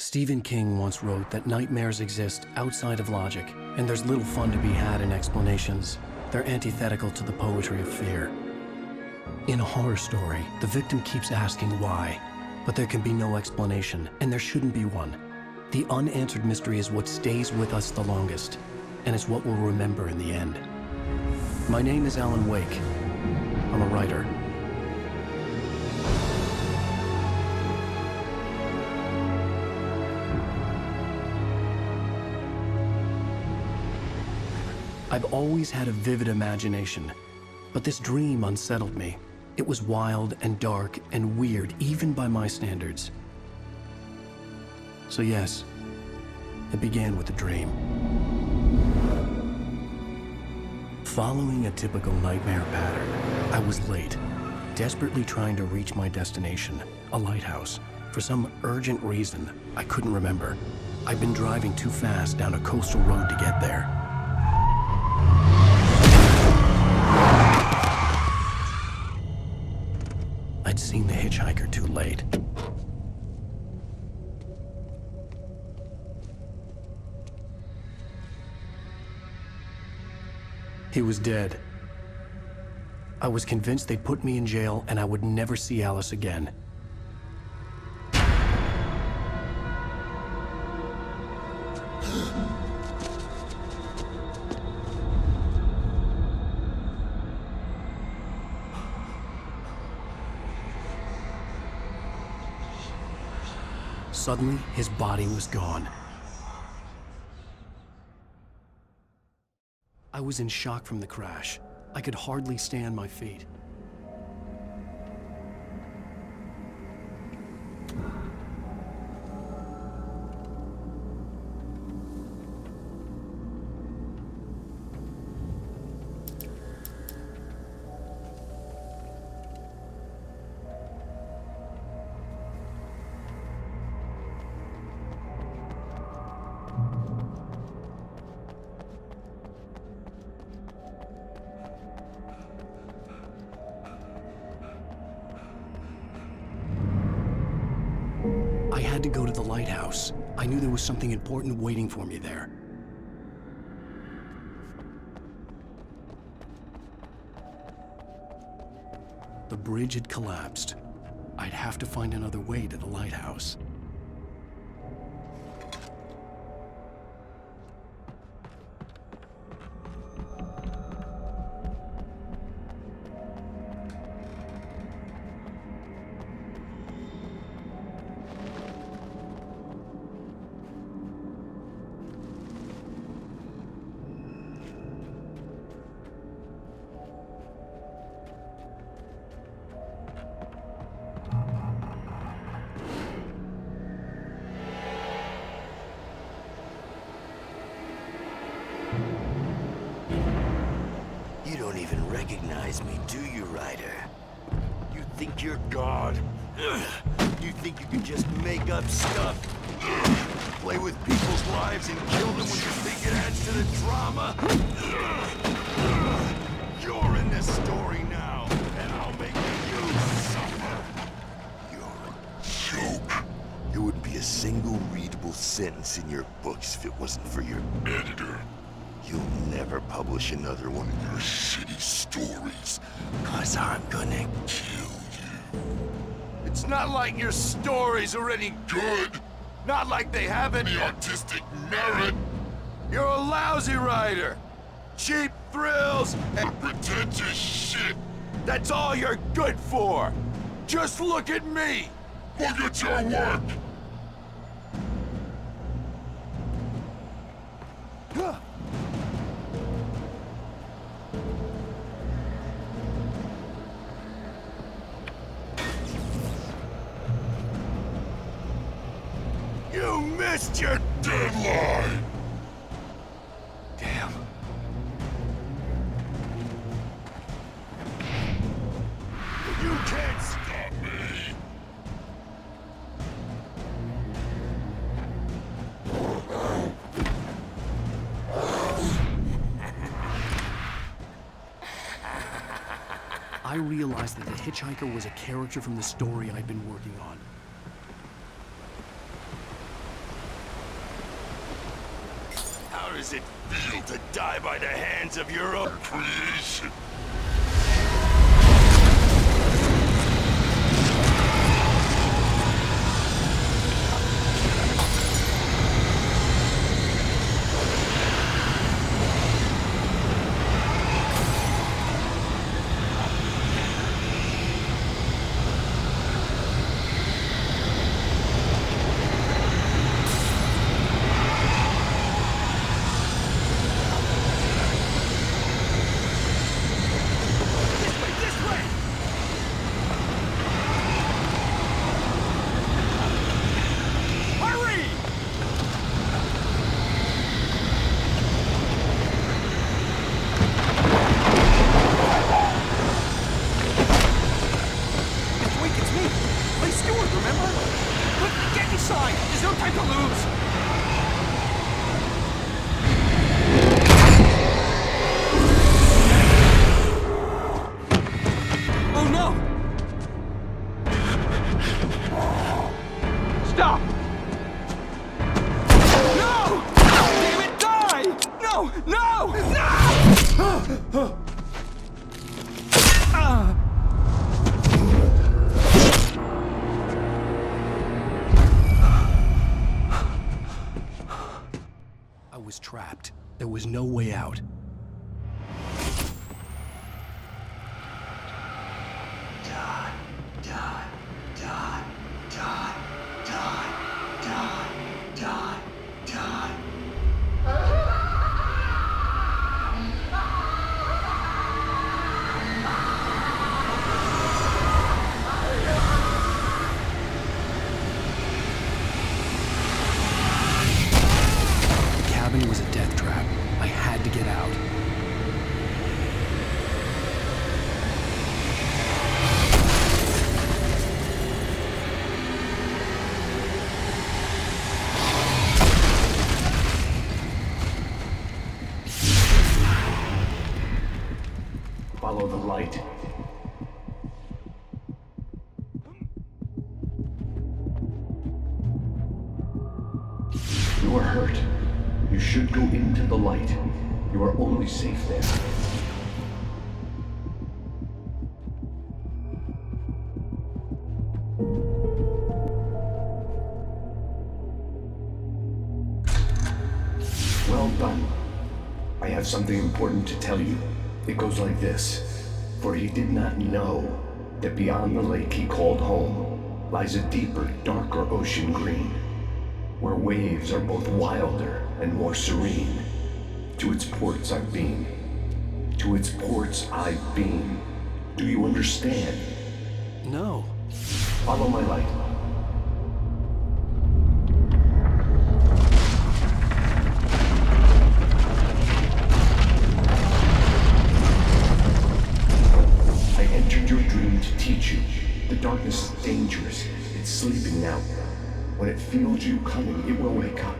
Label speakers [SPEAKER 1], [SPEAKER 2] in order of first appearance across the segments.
[SPEAKER 1] Stephen King once wrote that nightmares exist outside of logic, and there's little fun to be had in explanations. They're antithetical to the poetry of fear. In a horror story, the victim keeps asking why, but there can be no explanation, and there shouldn't be one. The unanswered mystery is what stays with us the longest, and it's what we'll remember in the end. My name is Alan Wake. I'm a writer. I've always had a vivid imagination, but this dream unsettled me. It was wild and dark and weird, even by my standards. So yes, it began with a dream. Following a typical nightmare pattern, I was late, desperately trying to reach my destination, a lighthouse. For some urgent reason, I couldn't remember. I'd been driving too fast down a coastal road to get there. I'd seen the hitchhiker too late. He was dead. I was convinced they'd put me in jail and I would never see Alice again. Suddenly, his body was gone. I was in shock from the crash. I could hardly stay on my feet. I had to go to the lighthouse. I knew there was something important waiting for me there. The bridge had collapsed. I'd have to find another way to the lighthouse.
[SPEAKER 2] You don't even recognize me, do you, Ryder? You think you're God? You think you can just make up stuff? Play with people's lives and kill them when you think it adds to the drama? You're in this story now, and I'll make you suffer. You're a joke. There wouldn't be a single readable sentence in your books if it wasn't for your editor. You'll never publish another one of your shitty stories, 'cause I'm gonna kill you. It's not like your stories are any good. Not like they have any artistic merit. You're a lousy writer. Cheap thrills and pretentious shit. That's all you're good for. Just look at me. Look at your work. You missed your deadline! Damn. You can't stop me!
[SPEAKER 1] I realized that the hitchhiker was a character from the story I'd been working on.
[SPEAKER 2] does it feel to die by the hands of your own creation?
[SPEAKER 1] I was trapped. There was no way out.
[SPEAKER 2] Die, die, die, die, die, die, die, die.
[SPEAKER 1] The cabin was a death trap. I had to get out.
[SPEAKER 3] Follow the light. You are hurt. You should go into the light. You are only safe there. Well done. I have something important to tell you. It goes like this. For he did not know that beyond the lake he called home lies a deeper, darker ocean green, where waves are both wilder and more serene. To its ports I've been. To its ports I've been. Do you understand?
[SPEAKER 1] No.
[SPEAKER 3] Follow my light. I entered your dream to teach you. The darkness is dangerous. It's sleeping now. When it feels you coming, it will wake up.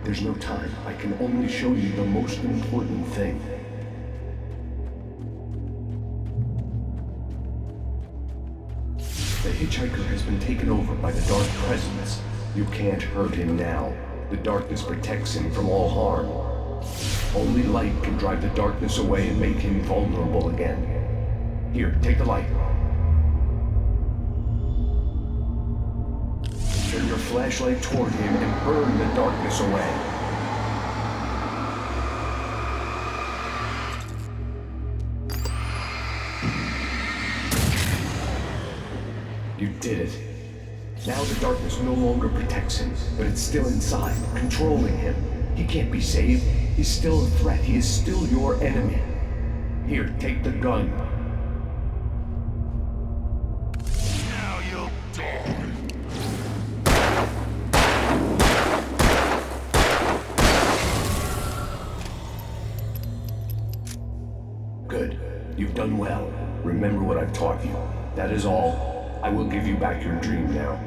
[SPEAKER 3] There's no time. I can only show you the most important thing. The hitchhiker has been taken over by the dark presence. You can't hurt him now. The darkness protects him from all harm. Only light can drive the darkness away and make him vulnerable again. Here, take the light. Turn your flashlight toward him and burn the darkness away. You did it. Now the darkness no longer protects him, but it's still inside, controlling him. He can't be saved. He's still a threat. He is still your enemy. Here, take the gun.
[SPEAKER 2] Now you'll die.
[SPEAKER 3] Good. You've done well. Remember what I've taught you. That is all. I will give you back your dream now.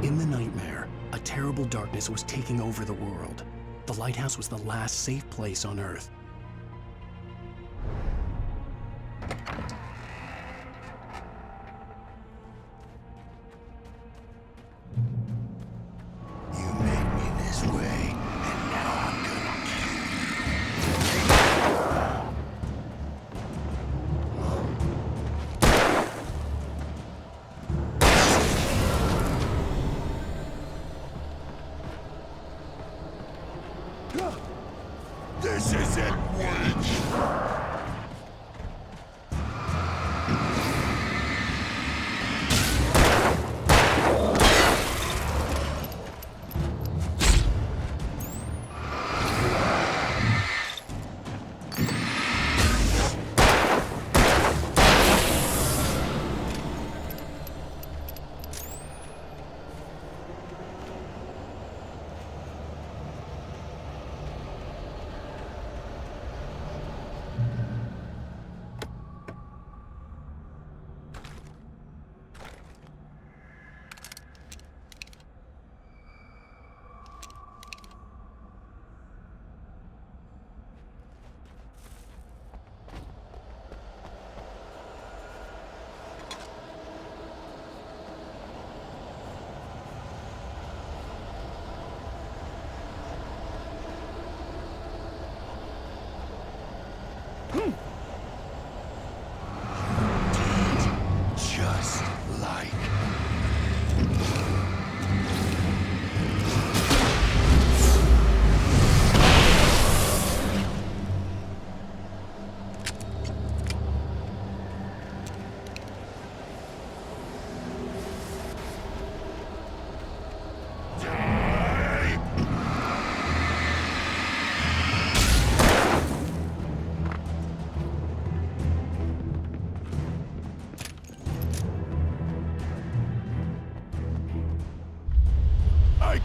[SPEAKER 1] In the nightmare, a terrible darkness was taking over the world. The lighthouse was the last safe place on Earth.
[SPEAKER 2] You made me this way.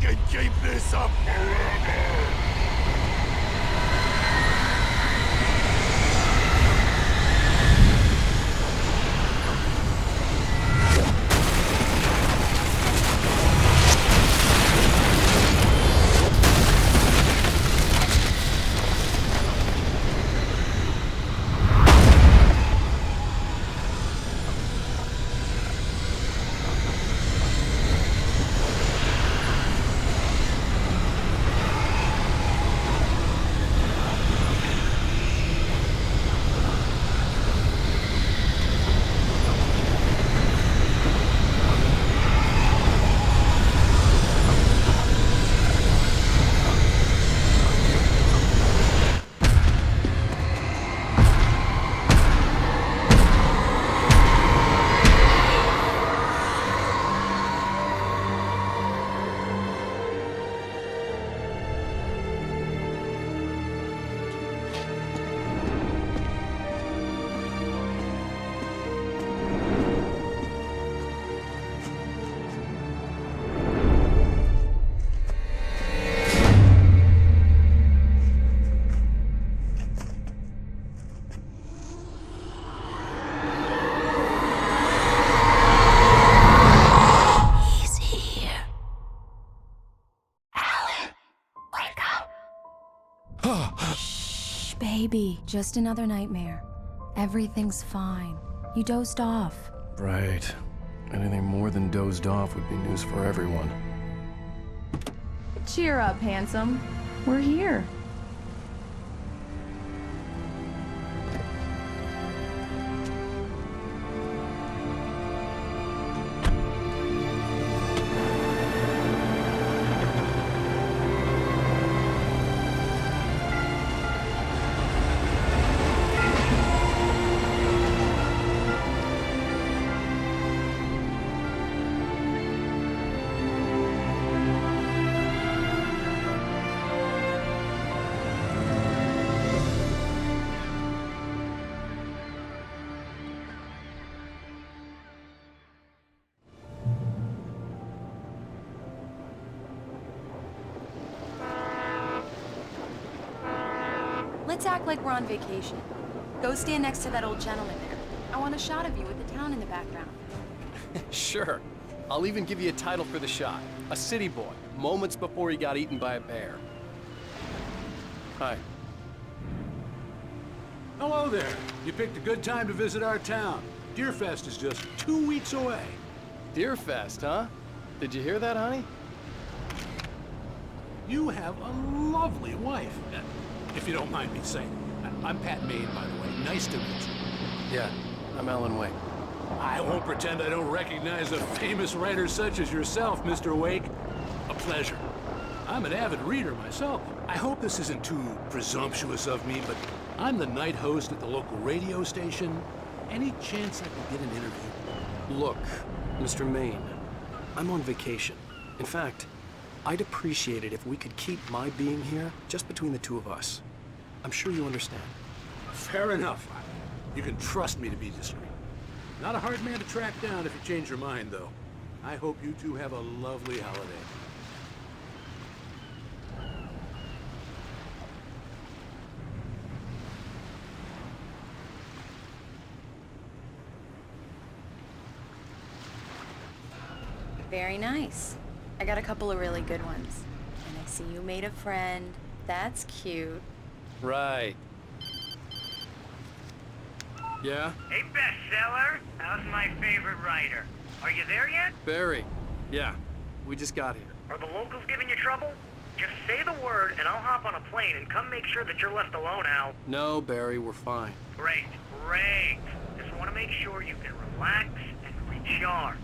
[SPEAKER 2] can keep this up forever!
[SPEAKER 4] Shh, baby. Just another nightmare. Everything's fine. You dozed off.
[SPEAKER 1] Right. Anything more than dozed off would be news for everyone.
[SPEAKER 4] Cheer up, handsome. We're here. Let's act like we're on vacation. Go stand next to that old gentleman there. I want a shot of you with the town in the background.
[SPEAKER 1] Sure. I'll even give you a title for the shot. A city boy, moments before he got eaten by a bear. Hi.
[SPEAKER 5] Hello there. You picked a good time to visit our town. Deerfest is just 2 weeks away.
[SPEAKER 1] Deerfest, huh? Did you hear that, honey?
[SPEAKER 5] You have a lovely wife, if you don't mind me saying. I'm Pat Maine, by the way. Nice to meet you.
[SPEAKER 1] Yeah, I'm Alan Wake.
[SPEAKER 5] I won't pretend I don't recognize a famous writer such as yourself, Mr. Wake. A pleasure. I'm an avid reader myself. I hope this isn't too presumptuous of me, but I'm the night host at the local radio station. Any chance I could get an interview?
[SPEAKER 1] Look, Mr. Maine, I'm on vacation. In fact, I'd appreciate it if we could keep my being here just between the two of us. I'm sure you understand.
[SPEAKER 5] Fair enough. You can trust me to be discreet. Not a hard man to track down if you change your mind, though. I hope you two have a lovely holiday.
[SPEAKER 4] Very nice. I got a couple of really good ones. And I see you made a friend. That's cute.
[SPEAKER 1] Right. Yeah?
[SPEAKER 6] Hey, bestseller. How's my favorite writer? Are you there yet?
[SPEAKER 1] Barry. Yeah, we just got here.
[SPEAKER 6] Are the locals giving you trouble? Just say the word and I'll hop on a plane and come make sure that you're left alone, Al.
[SPEAKER 1] No, Barry, we're fine.
[SPEAKER 6] Great, great. Just want to make sure you can relax and recharge.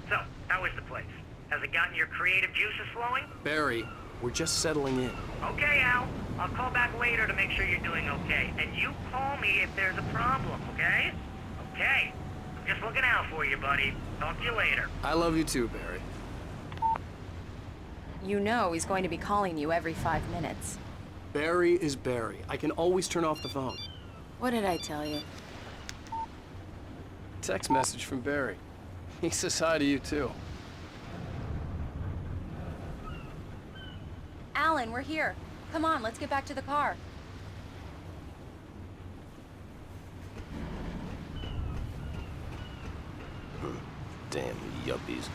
[SPEAKER 6] So, how is the place? Has it gotten your creative juices flowing?
[SPEAKER 1] Barry, we're just settling in.
[SPEAKER 6] Okay, Al. I'll call back later to make sure you're doing okay. And you call me if there's a problem, okay? Okay. I'm just looking out for you, buddy. Talk to you later.
[SPEAKER 1] I love you too, Barry.
[SPEAKER 4] You know he's going to be calling you every 5 minutes.
[SPEAKER 1] Barry is Barry. I can always turn off the phone.
[SPEAKER 4] What did I tell you?
[SPEAKER 1] Text message from Barry. He says hi to you too.
[SPEAKER 4] Alan, we're here. Come on, let's get back to the car.
[SPEAKER 7] Damn yuppies.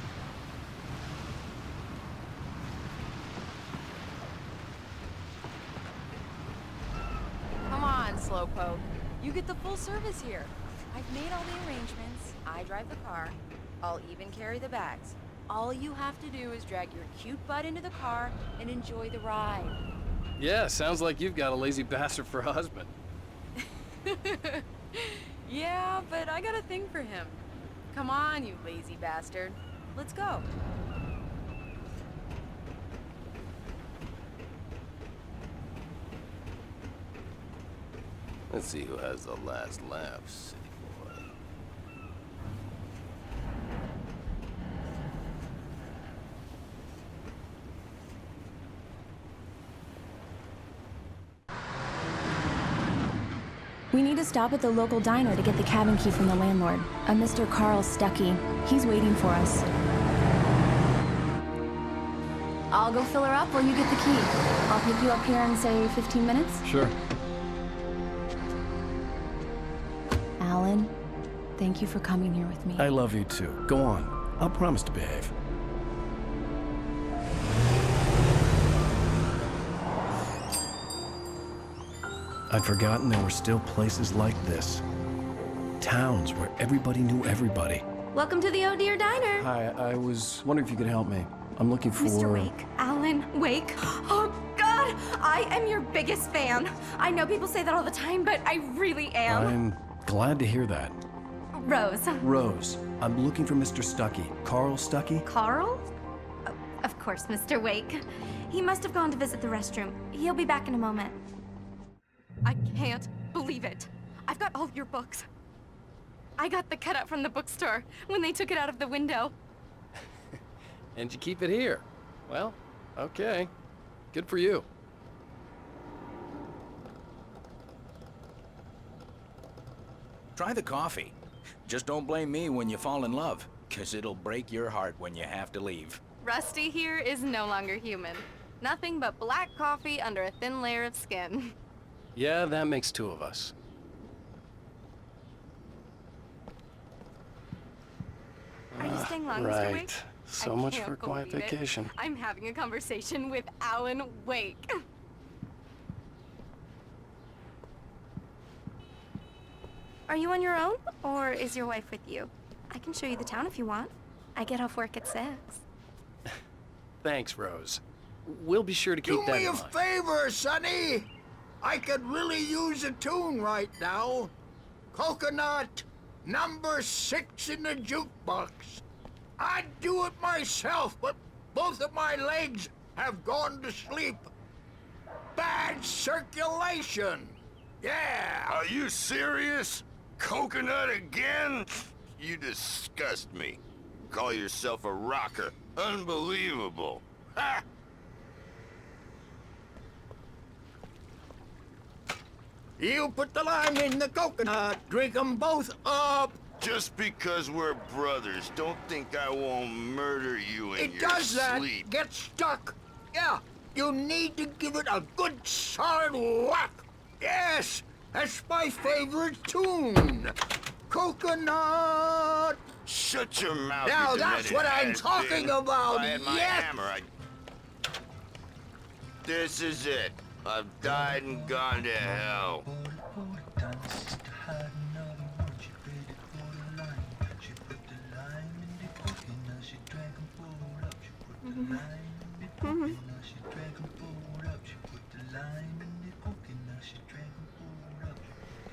[SPEAKER 4] Come on, Slowpoke. You get the full service here. I've made all the arrangements. I drive the car. I'll even carry the bags. All you have to do is drag your cute butt into the car and enjoy the ride.
[SPEAKER 5] Yeah, sounds like you've got a lazy bastard for a husband.
[SPEAKER 4] Yeah, but I got a thing for him. Come on, you lazy bastard. Let's go.
[SPEAKER 7] Let's see who has the last laugh, city boy.
[SPEAKER 8] We need to stop at the local diner to get the cabin key from the landlord, a Mr. Carl Stuckey. He's waiting for us. I'll go fill her up while you get the key. I'll pick you up here in, say, 15 minutes?
[SPEAKER 1] Sure.
[SPEAKER 8] Alan, thank you for coming here with me.
[SPEAKER 1] I love you too. Go on. I'll promise to behave. I'd forgotten there were still places like this. Towns where everybody knew everybody.
[SPEAKER 9] Welcome to the Oh Dear Diner.
[SPEAKER 1] Hi, I was wondering if you could help me. I'm looking for...
[SPEAKER 9] Mr. Wake. Alan Wake. Oh, God! I am your biggest fan. I know people say that all the time, but I really am.
[SPEAKER 1] I'm glad to hear that.
[SPEAKER 9] Rose.
[SPEAKER 1] Rose, I'm looking for Mr. Stuckey. Carl Stuckey?
[SPEAKER 9] Carl? Of course, Mr. Wake. He must have gone to visit the restroom. He'll be back in a moment. I can't believe it. I've got all your books. I got the cutout from the bookstore when they took it out of the window.
[SPEAKER 5] And you keep it here. Well, okay. Good for you.
[SPEAKER 10] Try the coffee. Just don't blame me when you fall in love, 'cause it'll break your heart when you have to leave.
[SPEAKER 9] Rusty here is no longer human. Nothing but black coffee under a thin layer of skin.
[SPEAKER 5] Yeah, that makes two of us.
[SPEAKER 9] Are you staying long, Mr.
[SPEAKER 5] Right.
[SPEAKER 9] Wake?
[SPEAKER 5] So
[SPEAKER 9] I
[SPEAKER 5] much
[SPEAKER 9] can't
[SPEAKER 5] for a quiet
[SPEAKER 9] believe it.
[SPEAKER 5] vacation.
[SPEAKER 9] I'm having a conversation with Alan Wake. Are you on your own, or is your wife with you? I can show you the town if you want. I get off work at 6.
[SPEAKER 5] Thanks, Rose. We'll be sure to keep
[SPEAKER 11] Do
[SPEAKER 5] that
[SPEAKER 11] me
[SPEAKER 5] in
[SPEAKER 11] a
[SPEAKER 5] mind.
[SPEAKER 11] favor, Sonny. I could really use a tune right now. Coconut, number 6 in the jukebox. I'd do it myself, but both of my legs have gone to sleep. Bad circulation. Yeah.
[SPEAKER 2] Are you serious? Coconut again? You disgust me. Call yourself a rocker. Unbelievable. Ha!
[SPEAKER 11] You put the lime in the coconut. Drink 'em both up.
[SPEAKER 2] Just because we're brothers, don't think I won't murder you in
[SPEAKER 11] It
[SPEAKER 2] your
[SPEAKER 11] does that.
[SPEAKER 2] sleep.
[SPEAKER 11] Get stuck. Yeah, you need to give it a good solid whack. Yes, that's my favorite tune. Coconut.
[SPEAKER 2] Shut your mouth.
[SPEAKER 11] Now
[SPEAKER 2] you
[SPEAKER 11] that's
[SPEAKER 2] demented
[SPEAKER 11] what I'm
[SPEAKER 2] has-been.
[SPEAKER 11] talking about.
[SPEAKER 2] If I had my
[SPEAKER 11] Yes.
[SPEAKER 2] hammer, This is it. I've died and gone to hell.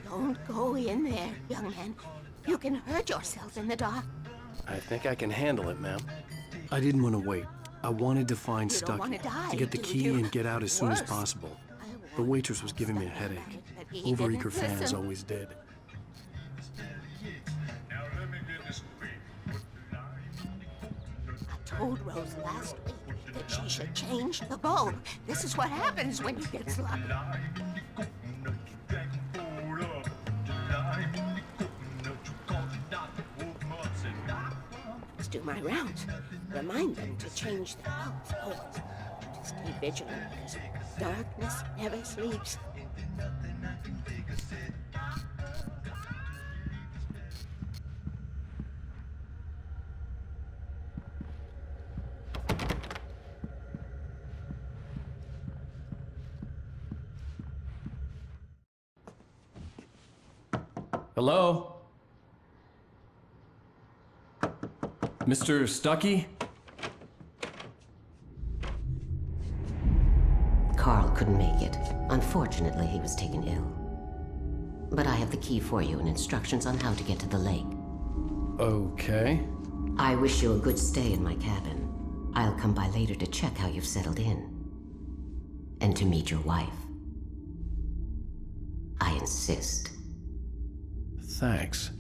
[SPEAKER 12] Don't go in there, young man. You can hurt yourself in the dark.
[SPEAKER 5] I think I can handle it, ma'am.
[SPEAKER 1] I didn't want to wait. I wanted to find
[SPEAKER 12] You don't
[SPEAKER 1] Stuckey,
[SPEAKER 12] wanna die,
[SPEAKER 1] to get the
[SPEAKER 12] do
[SPEAKER 1] key
[SPEAKER 12] you?
[SPEAKER 1] and get out as soon as
[SPEAKER 12] Worse.
[SPEAKER 1] possible. The waitress was giving me a headache.
[SPEAKER 12] But he
[SPEAKER 1] Overeager
[SPEAKER 12] didn't
[SPEAKER 1] fans
[SPEAKER 12] listen.
[SPEAKER 1] always did.
[SPEAKER 12] I told Rose last week that she should change the bulb. This is what happens when you get sloppy. Let's do my rounds. Remind them to change the bulbs always. Stay vigilant, because darkness never sleeps.
[SPEAKER 1] Hello? Mr. Stuckey?
[SPEAKER 13] Carl couldn't make it. Unfortunately, he was taken ill. But I have the key for you and instructions on how to get to the lake.
[SPEAKER 1] Okay.
[SPEAKER 13] I wish you a good stay in my cabin. I'll come by later to check how you've settled in. And to meet your wife. I insist.
[SPEAKER 1] Thanks.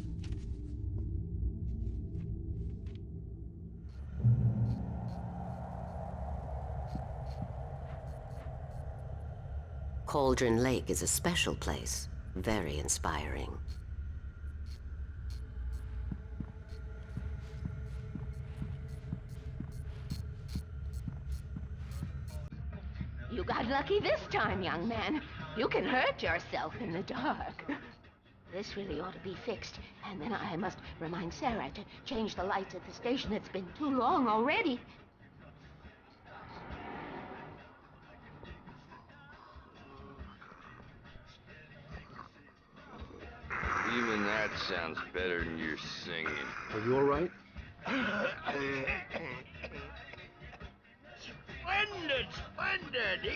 [SPEAKER 13] Cauldron Lake is a special place. Very inspiring.
[SPEAKER 12] You got lucky this time, young man. You can hurt yourself in the dark. This really ought to be fixed, and then I must remind Sarah to change the lights at the station. It's been too long already.
[SPEAKER 14] Even that sounds better than your singing.
[SPEAKER 5] Are you all right?
[SPEAKER 11] Splendid, splendid!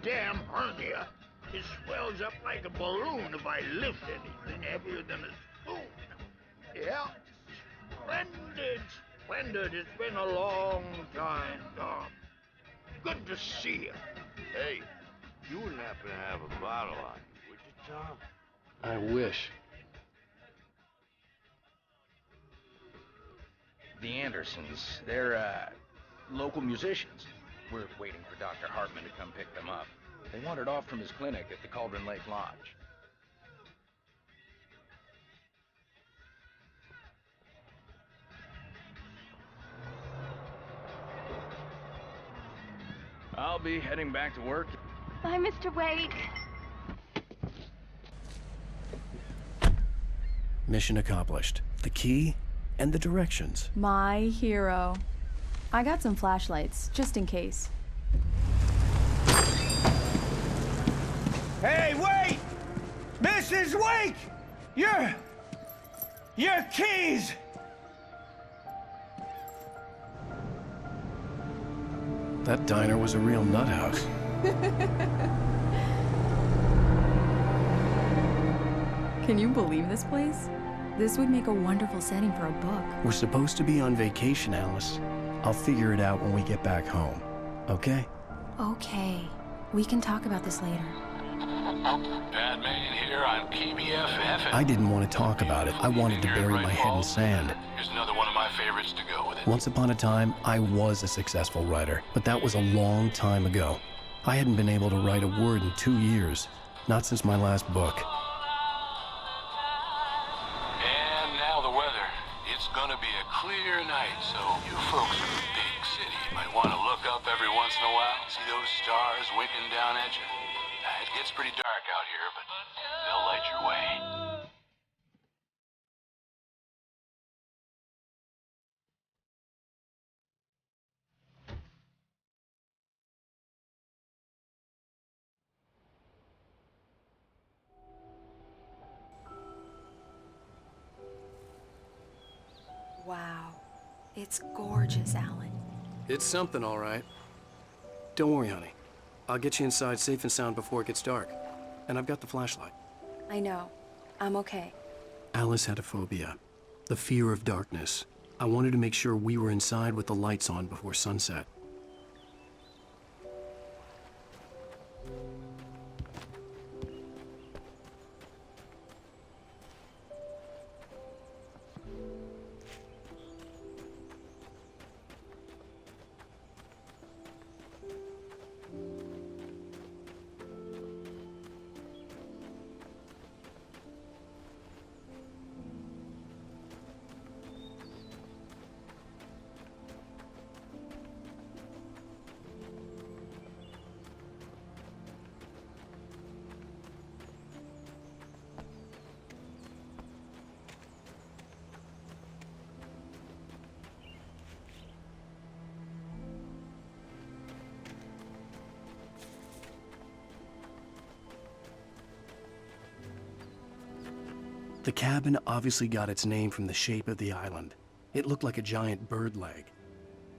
[SPEAKER 11] Damn hernia. It swells up like a balloon if I lift anything heavier than a spoon. Yeah. Splendid, splendid. It's been a long time, Tom. Good to see you.
[SPEAKER 14] Hey, you wouldn't happen to have a bottle on you, would you, Tom?
[SPEAKER 5] I wish.
[SPEAKER 10] The Andersons, they're, local musicians. We're waiting for Dr. Hartman to come pick them up. They wandered off from his clinic at the Cauldron Lake Lodge. I'll be heading back to work.
[SPEAKER 9] Bye, Mr. Wake.
[SPEAKER 1] Mission accomplished. The key and the directions.
[SPEAKER 8] My hero. I got some flashlights, just in case.
[SPEAKER 11] Hey, wait! Mrs. Wake! Your keys!
[SPEAKER 1] That diner was a real nut house.
[SPEAKER 8] Can you believe this place? This would make a wonderful setting for a book.
[SPEAKER 1] We're supposed to be on vacation, Alice. I'll figure it out when we get back home. Okay?
[SPEAKER 8] Okay. We can talk about this later.
[SPEAKER 5] Bad man here on KBFF.
[SPEAKER 1] I didn't want to talk about it. I wanted to bury my head in sand.
[SPEAKER 5] Here's another one of my favorites to go with it.
[SPEAKER 1] Once upon a time, I was a successful writer, but that was a long time ago. I hadn't been able to write a word in 2 years. Not since my last book.
[SPEAKER 5] And now the weather. It's gonna be a clear night, so you folks in the big city might want to look up every once in a while. See those stars winking down at you? It gets pretty dark out here, but they'll light your way.
[SPEAKER 4] Wow. It's gorgeous, Alan.
[SPEAKER 1] It's something, all right. Don't worry, honey. I'll get you inside safe and sound before it gets dark. And I've got the flashlight.
[SPEAKER 4] I know. I'm okay.
[SPEAKER 1] Alice had a phobia. The fear of darkness. I wanted to make sure we were inside with the lights on before sunset. The cabin obviously got its name from the shape of the island. It looked like a giant bird leg.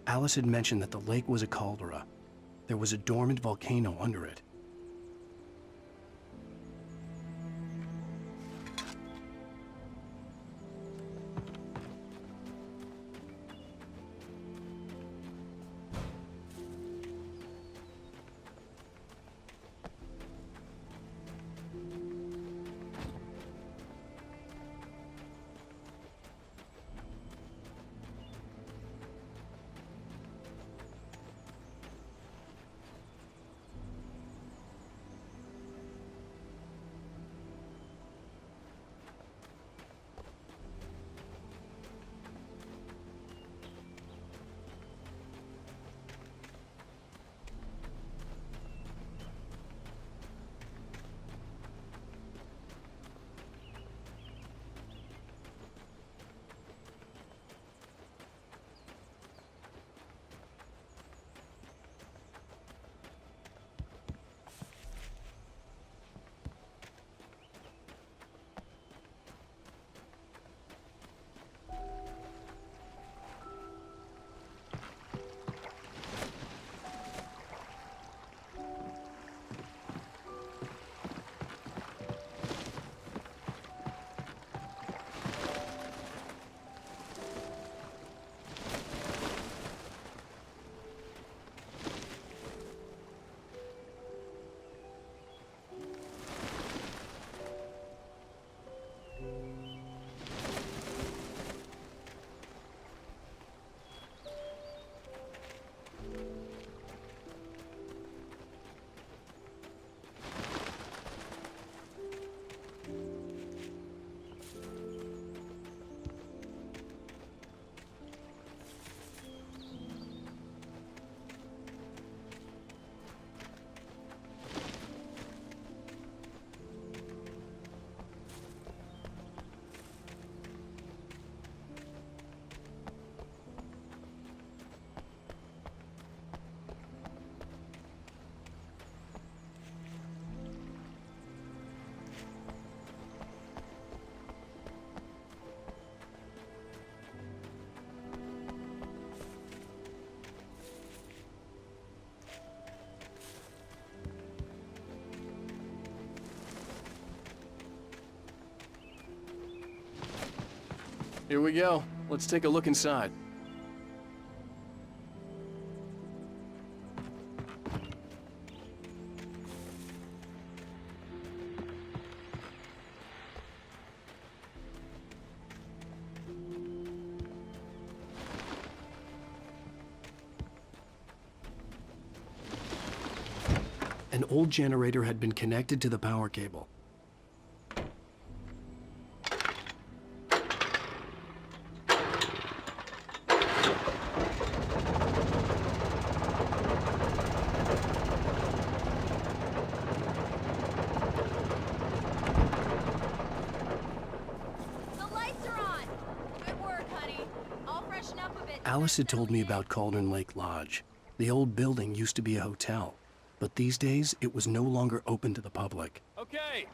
[SPEAKER 1] Alice had mentioned that the lake was a caldera. There was a dormant volcano under it. Here we go. Let's take a look inside. An old generator had been connected to the power cable. Alice had told me about Cauldron Lake Lodge. The old building used to be a hotel, but these days it was no longer open to the public.
[SPEAKER 15] Okay,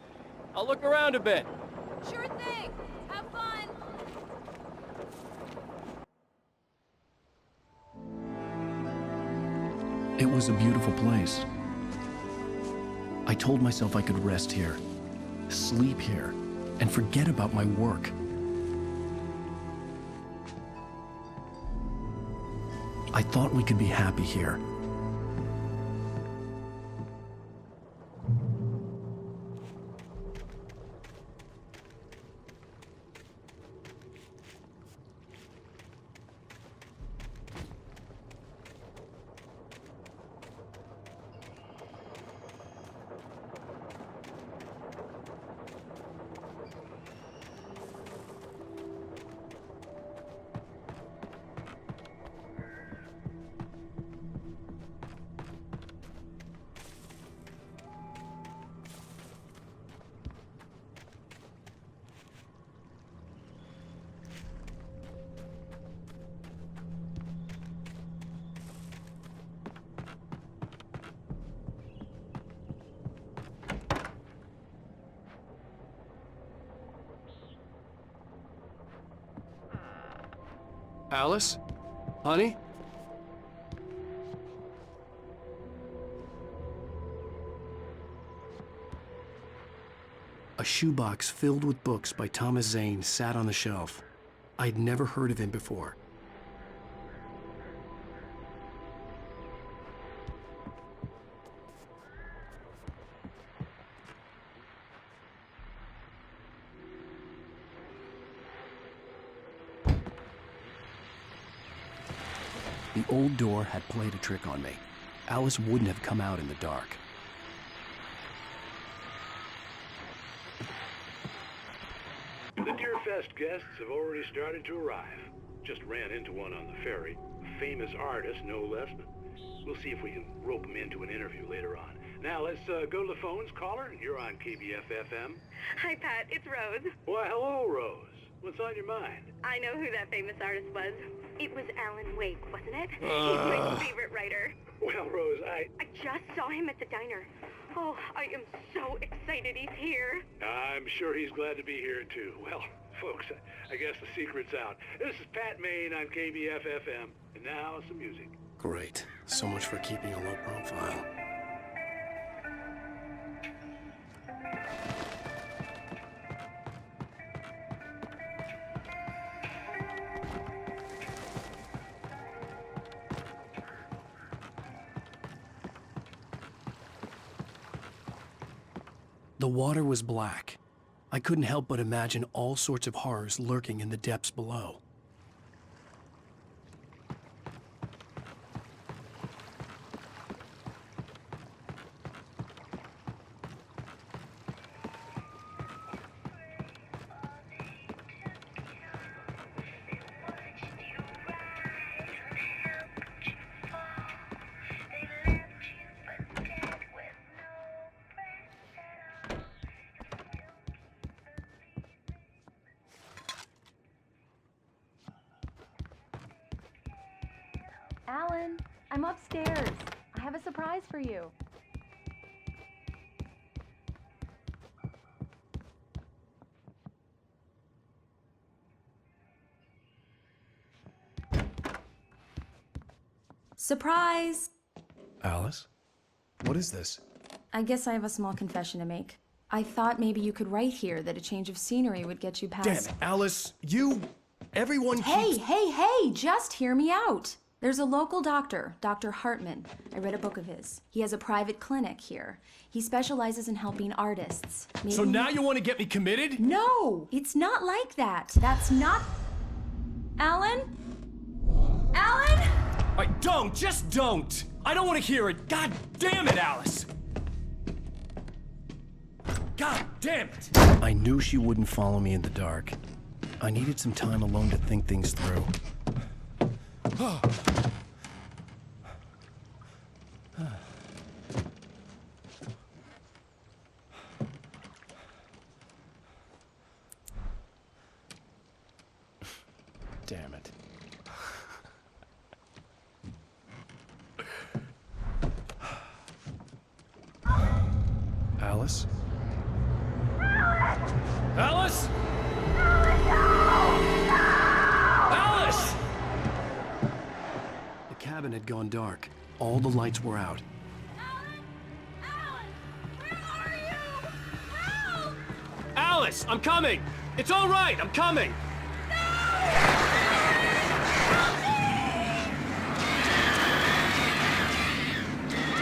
[SPEAKER 15] I'll look around a bit.
[SPEAKER 4] Sure thing. Have fun.
[SPEAKER 1] It was a beautiful place. I told myself I could rest here, sleep here, and forget about my work. I thought we could be happy here. Alice? Honey? A shoebox filled with books by Thomas Zane sat on the shelf. I'd never heard of him before. The old door had played a trick on me. Alice wouldn't have come out in the dark.
[SPEAKER 16] The Deerfest guests have already started to arrive. Just ran into one on the ferry. A famous artist, no less. We'll see if we can rope him into an interview later on. Now, let's go to the phones. Caller, you're on KBF-FM.
[SPEAKER 17] Hi, Pat. It's Rose.
[SPEAKER 16] Why, hello, Rose. What's on your mind?
[SPEAKER 17] I know who that famous artist was. It was Alan Wake, wasn't it? He's my favorite writer.
[SPEAKER 16] Well, Rose, I
[SPEAKER 17] just saw him at the diner. Oh, I am so excited he's here.
[SPEAKER 16] I'm sure he's glad to be here, too. Well, folks, I guess the secret's out. This is Pat Maine on KBF-FM. And now, some music.
[SPEAKER 1] Great. So much for keeping a low profile. The water was black. I couldn't help but imagine all sorts of horrors lurking in the depths below.
[SPEAKER 8] Alan, I'm upstairs. I have a surprise for you. Surprise!
[SPEAKER 1] Alice? What is this?
[SPEAKER 8] I guess I have a small confession to make. I thought maybe you could write here that a change of scenery would get you past—
[SPEAKER 1] Damn it, Alice! Everyone keeps—
[SPEAKER 8] Hey, just hear me out! There's a local doctor, Dr. Hartman. I read a book of his. He has a private clinic here. He specializes in helping artists.
[SPEAKER 1] So now you want to get me committed?
[SPEAKER 8] No, it's not like that. That's not— Alan? Alan?
[SPEAKER 1] Just don't! I don't want to hear it! God damn it, Alice! God damn it! I knew she wouldn't follow me in the dark. I needed some time alone to think things through. Damn it. Alice? Alice? Alice! The cabin had gone dark. All the lights were out.
[SPEAKER 15] Alice, I'm coming! It's all right, I'm coming!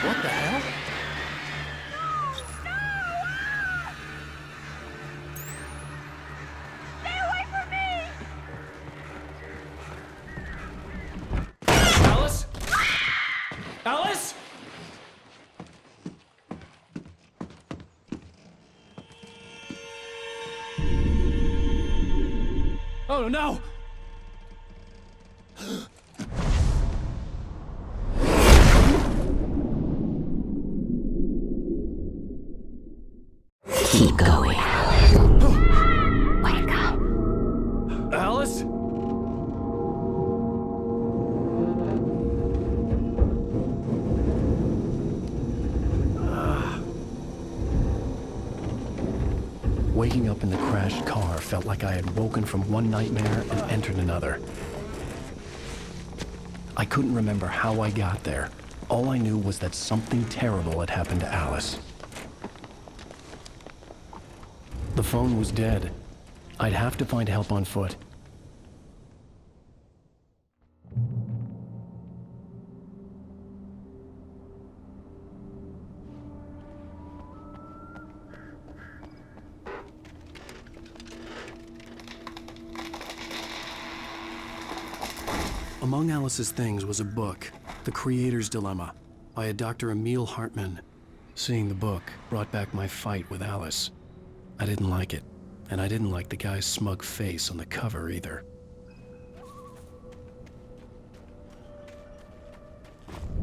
[SPEAKER 1] What the hell?
[SPEAKER 17] Stay away from me!
[SPEAKER 1] Alice? Alice? Oh no!
[SPEAKER 13] Keep going.
[SPEAKER 17] Wake up.
[SPEAKER 1] Alice? Waking up in the crashed car felt like I had woken from one nightmare and entered another. I couldn't remember how I got there. All I knew was that something terrible had happened to Alice. The phone was dead. I'd have to find help on foot. Among Alice's things was a book, The Creator's Dilemma, by a Dr. Emil Hartman. Seeing the book brought back my fight with Alice. I didn't like it, and I didn't like the guy's smug face on the cover either.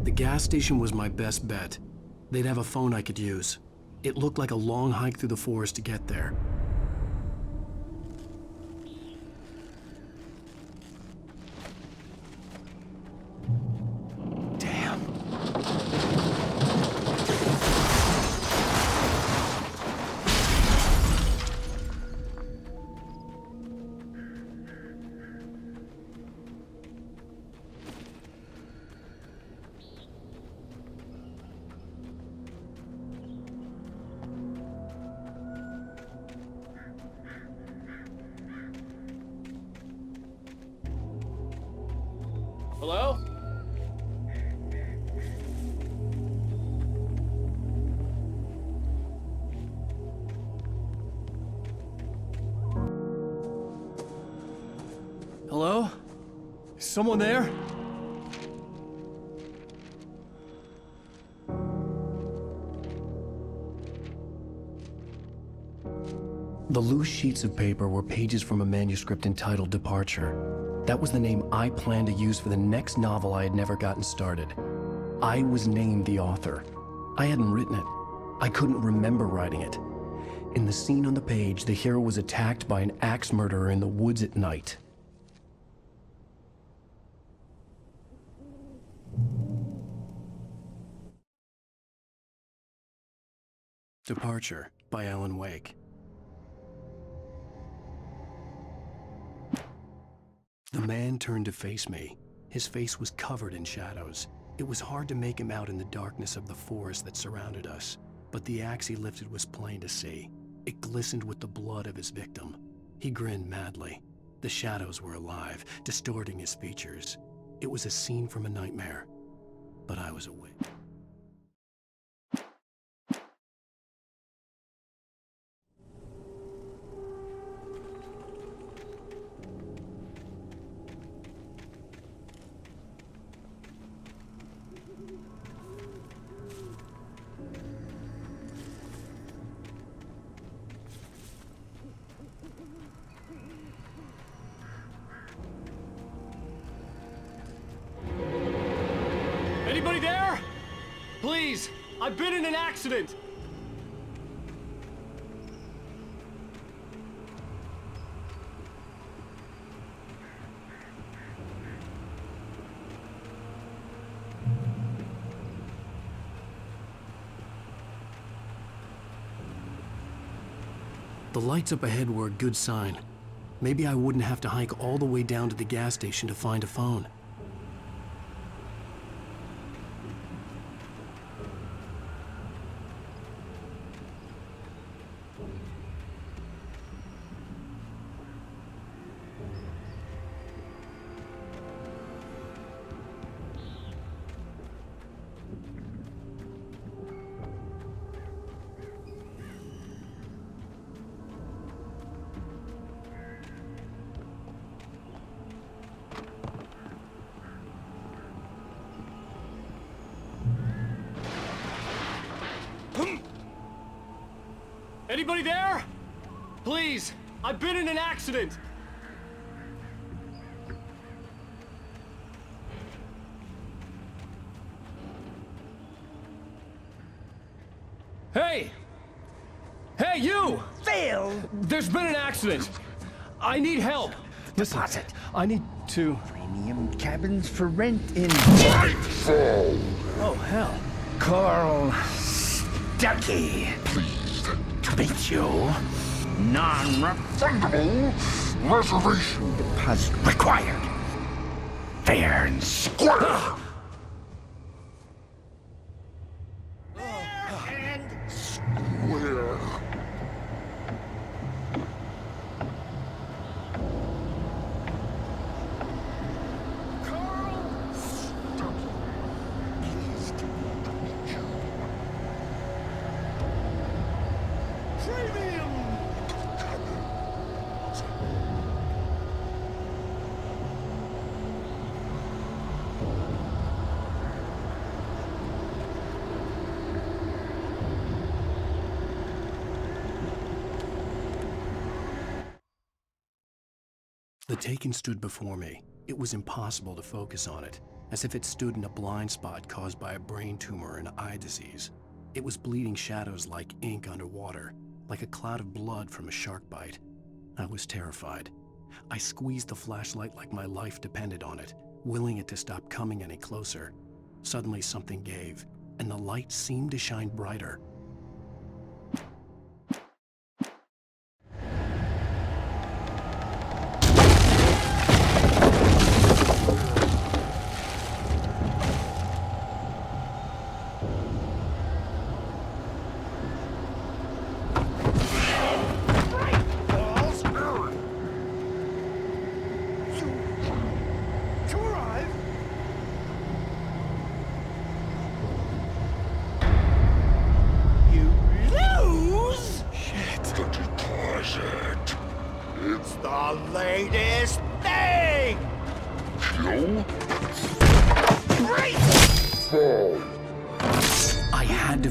[SPEAKER 1] The gas station was my best bet. They'd have a phone I could use. It looked like a long hike through the forest to get there.
[SPEAKER 15] Hello?
[SPEAKER 1] Hello? Is someone there? The loose sheets of paper were pages from a manuscript entitled Departure. That was the name I planned to use for the next novel I had never gotten started. I was named the author. I hadn't written it. I couldn't remember writing it. In the scene on the page, the hero was attacked by an axe murderer in the woods at night. Departure by Alan Wake. The man turned to face me. His face was covered in shadows. It was hard to make him out in the darkness of the forest that surrounded us, but the axe he lifted was plain to see. It glistened with the blood of his victim. He grinned madly. The shadows were alive, distorting his features. It was a scene from a nightmare, but I was awake.
[SPEAKER 15] Anybody there? Please, I've been in an accident.
[SPEAKER 1] The lights up ahead were a good sign. Maybe I wouldn't have to hike all the way down to the gas station to find a phone.
[SPEAKER 15] Anybody there? Please, I've been in an accident. Hey! Hey, you!
[SPEAKER 11] Phil!
[SPEAKER 15] There's been an accident. I need help.
[SPEAKER 1] Listen, I need to...
[SPEAKER 11] Premium cabins for rent in...
[SPEAKER 2] Nightfall!
[SPEAKER 1] Oh, hell.
[SPEAKER 11] Carl Stuckey.
[SPEAKER 2] Pleased
[SPEAKER 11] To meet you.
[SPEAKER 2] non-refundable reservation
[SPEAKER 11] deposit required. fair and square.
[SPEAKER 1] The Taken stood before me. It was impossible to focus on it, as if it stood in a blind spot caused by a brain tumor and eye disease. It was bleeding shadows like ink underwater, like a cloud of blood from a shark bite. I was terrified. I squeezed the flashlight like my life depended on it, willing it to stop coming any closer. Suddenly something gave, and the light seemed to shine brighter.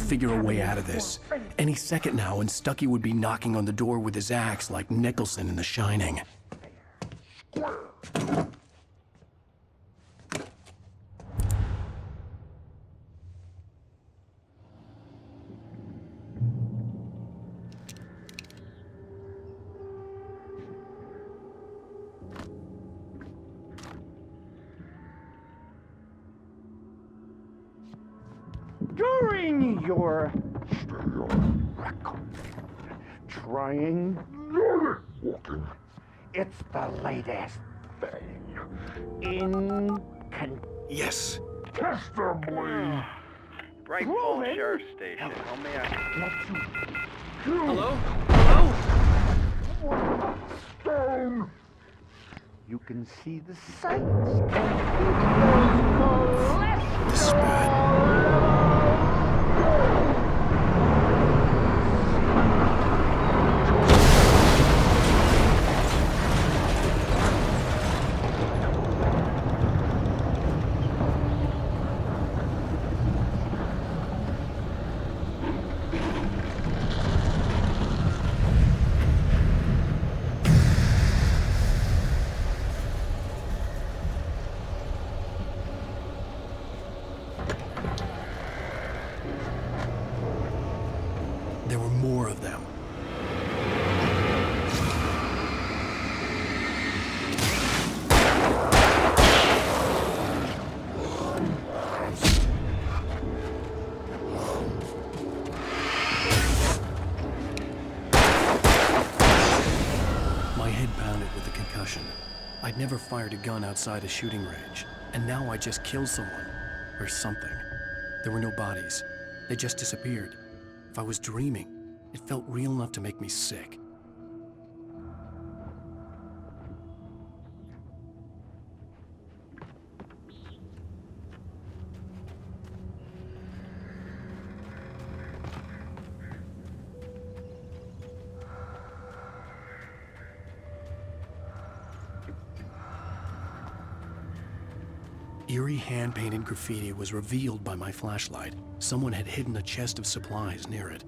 [SPEAKER 1] Figure a way out of this. Any second now, and Stucky would be knocking on the door with his axe like Nicholson in The Shining.
[SPEAKER 11] During your trying walking, it's the latest thing in
[SPEAKER 1] Yes.
[SPEAKER 11] Testably.
[SPEAKER 18] Bright Falls Sheriff's Station. How may I?
[SPEAKER 15] Hello? Hello?
[SPEAKER 11] Stone. You can see the sights.
[SPEAKER 1] This is bad. There were more of them. My head pounded with the concussion. I'd never fired a gun outside a shooting range, and now I just killed someone. Or something. There were no bodies. They just disappeared. If I was dreaming, it felt real enough to make me sick. Eerie hand-painted graffiti was revealed by my flashlight. Someone had hidden a chest of supplies near it.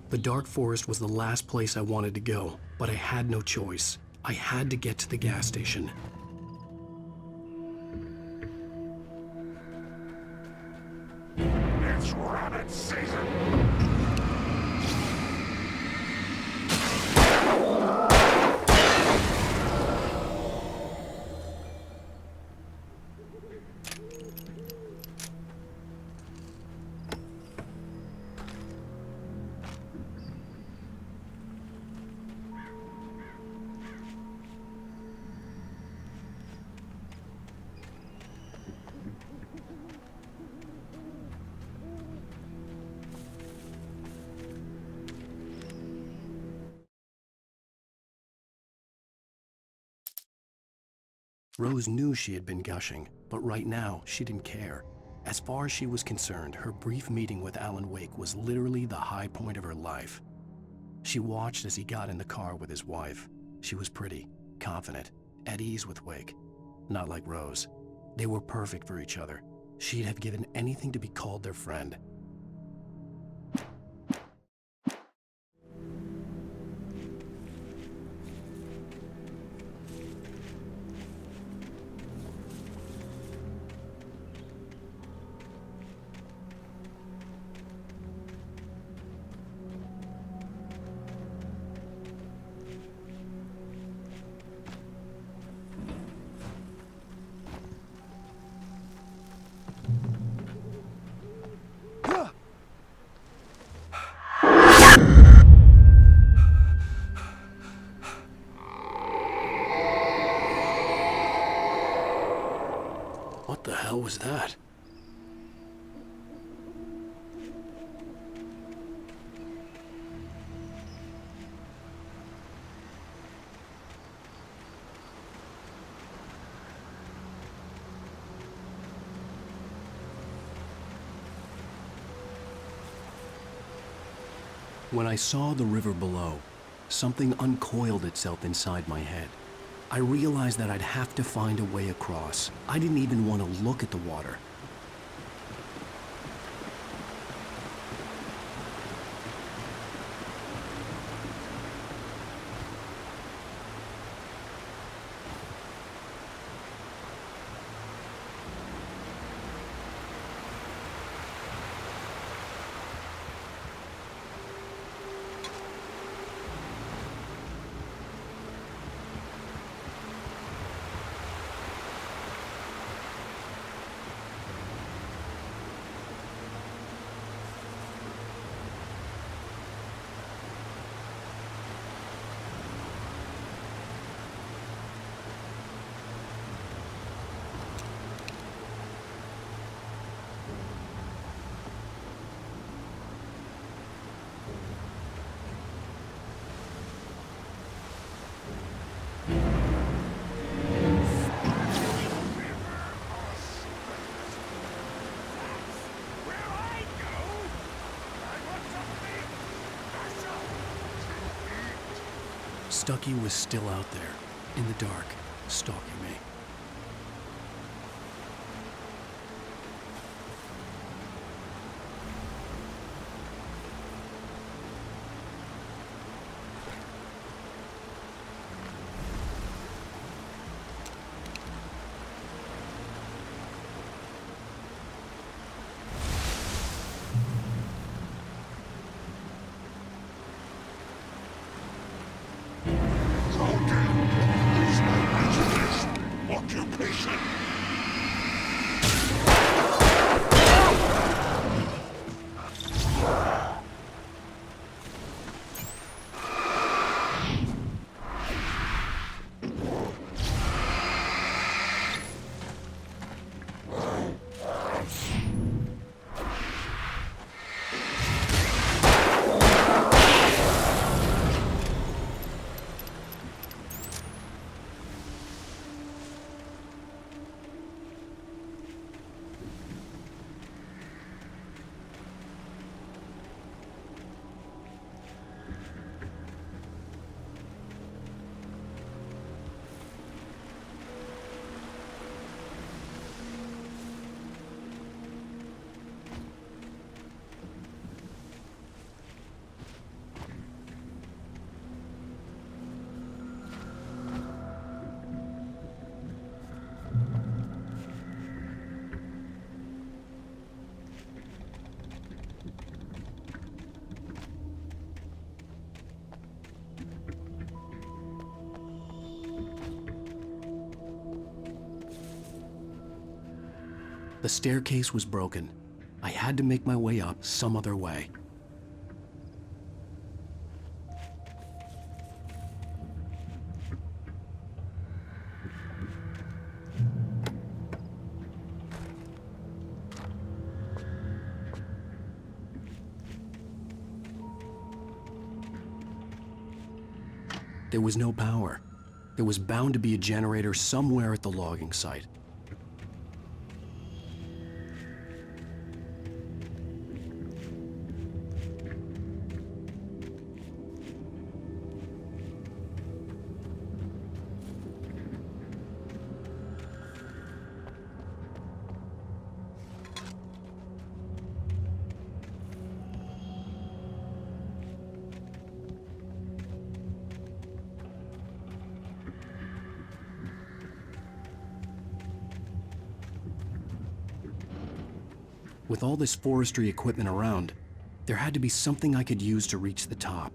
[SPEAKER 1] The dark forest was the last place I wanted to go, but I had no choice. I had to get to the gas station.
[SPEAKER 2] It's rabbit season!
[SPEAKER 1] Rose knew she had been gushing, but right now, she didn't care. As far as she was concerned, her brief meeting with Alan Wake was literally the high point of her life. She watched as he got in the car with his wife. She was pretty, confident, at ease with Wake. Not like Rose. They were perfect for each other. She'd have given anything to be called their friend. What the hell was that? When I saw the river below, something uncoiled itself inside my head. I realized that I'd have to find a way across. I didn't even want to look at the water. Stucky was still out there, in the dark, stalking me. The staircase was broken. I had to make my way up some other way. There was no power. There was bound to be a generator somewhere at the logging site. With all this forestry equipment around, there had to be something I could use to reach the top.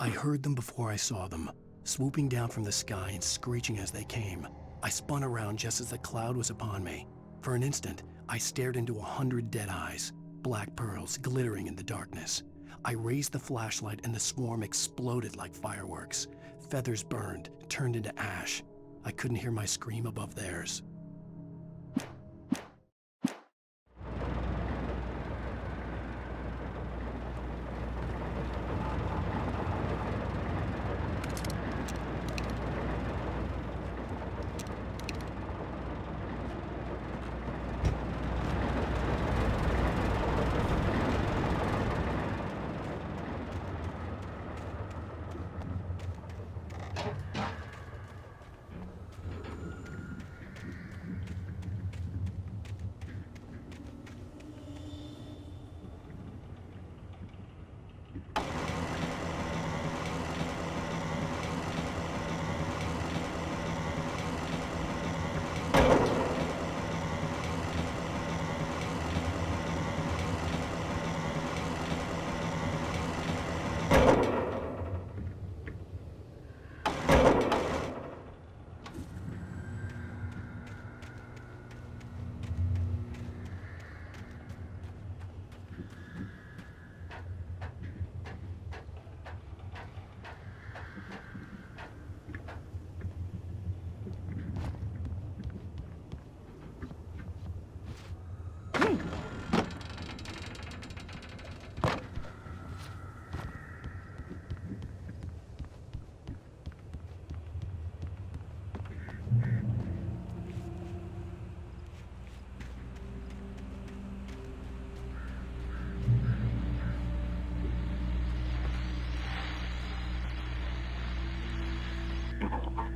[SPEAKER 1] I heard them before I saw them, swooping down from the sky and screeching as they came. I spun around just as the cloud was upon me. For an instant, I stared into 100 dead eyes, black pearls glittering in the darkness. I raised the flashlight and the swarm exploded like fireworks. Feathers burned, turned into ash. I couldn't hear my scream above theirs.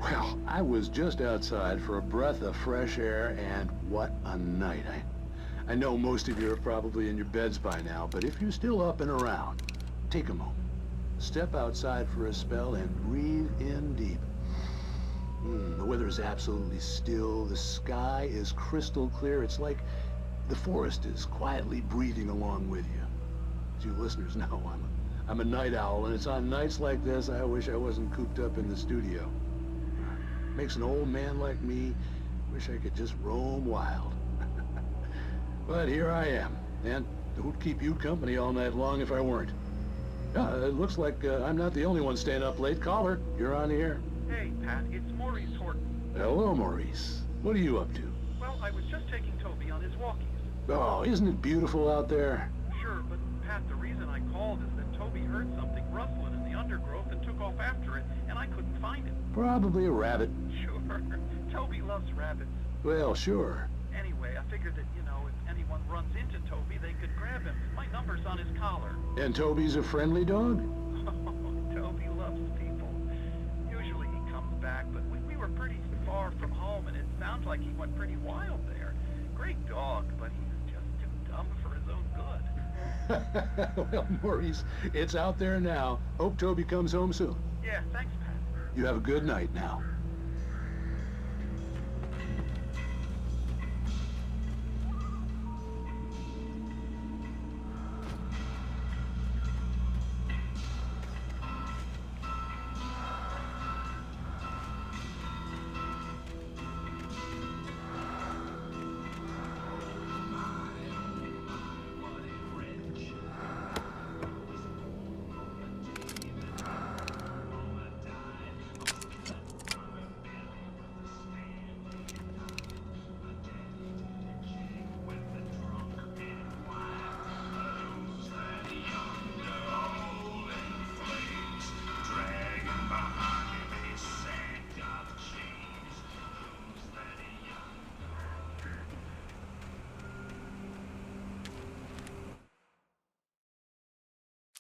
[SPEAKER 19] Well, I was just outside for a breath of fresh air, and what a night. I know most of you are probably in your beds by now, but if you're still up and around, take a moment. Step outside for a spell and breathe in deep. The weather is absolutely still. The sky is crystal clear. It's like the forest is quietly breathing along with you. As you listeners know, I'm a night owl, and it's on nights like this I wish I wasn't cooped up in the studio. Makes an old man like me wish I could just roam wild. But here I am, and who'd keep you company all night long if I weren't? It looks like I'm not the only one staying up late. Caller, you're on the air.
[SPEAKER 20] Hey, Pat, it's Maurice Horton.
[SPEAKER 19] Hello, Maurice. What are you up to?
[SPEAKER 20] Well, I was just taking Toby on his walkies.
[SPEAKER 19] Oh, isn't it beautiful out there?
[SPEAKER 20] Sure, but Pat, the reason I called is that Toby heard something rustling in the undergrowth and took off after it, and I couldn't find it.
[SPEAKER 19] Probably a rabbit.
[SPEAKER 20] Sure. Toby loves rabbits.
[SPEAKER 19] Well, sure.
[SPEAKER 20] Anyway, I figured that, if anyone runs into Toby, they could grab him. My number's on his collar.
[SPEAKER 19] And Toby's a friendly dog?
[SPEAKER 20] Toby loves people. Usually he comes back, but we were pretty far from home, and it sounds like he went pretty wild there. Great dog, but he's just too dumb for his own good.
[SPEAKER 19] Well, Maurice, it's out there now. Hope Toby comes home soon.
[SPEAKER 20] Yeah, thanks, Pat.
[SPEAKER 19] You have a good night now.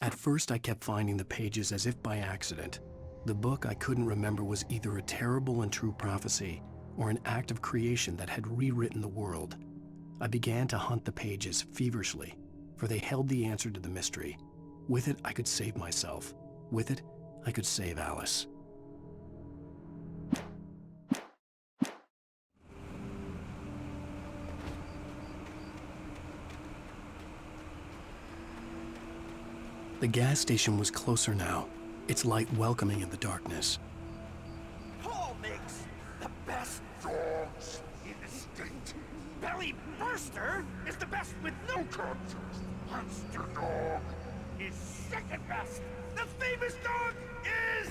[SPEAKER 1] At first, I kept finding the pages as if by accident. The book I couldn't remember was either a terrible and true prophecy or an act of creation that had rewritten the world. I began to hunt the pages feverishly, for they held the answer to the mystery. With it, I could save myself. With it, I could save Alice. The gas station was closer now, its light welcoming in the darkness.
[SPEAKER 11] Paul makes the best dogs in the state. Belly Burster is the best with no contest. Monster Dog is second best. The famous dog is...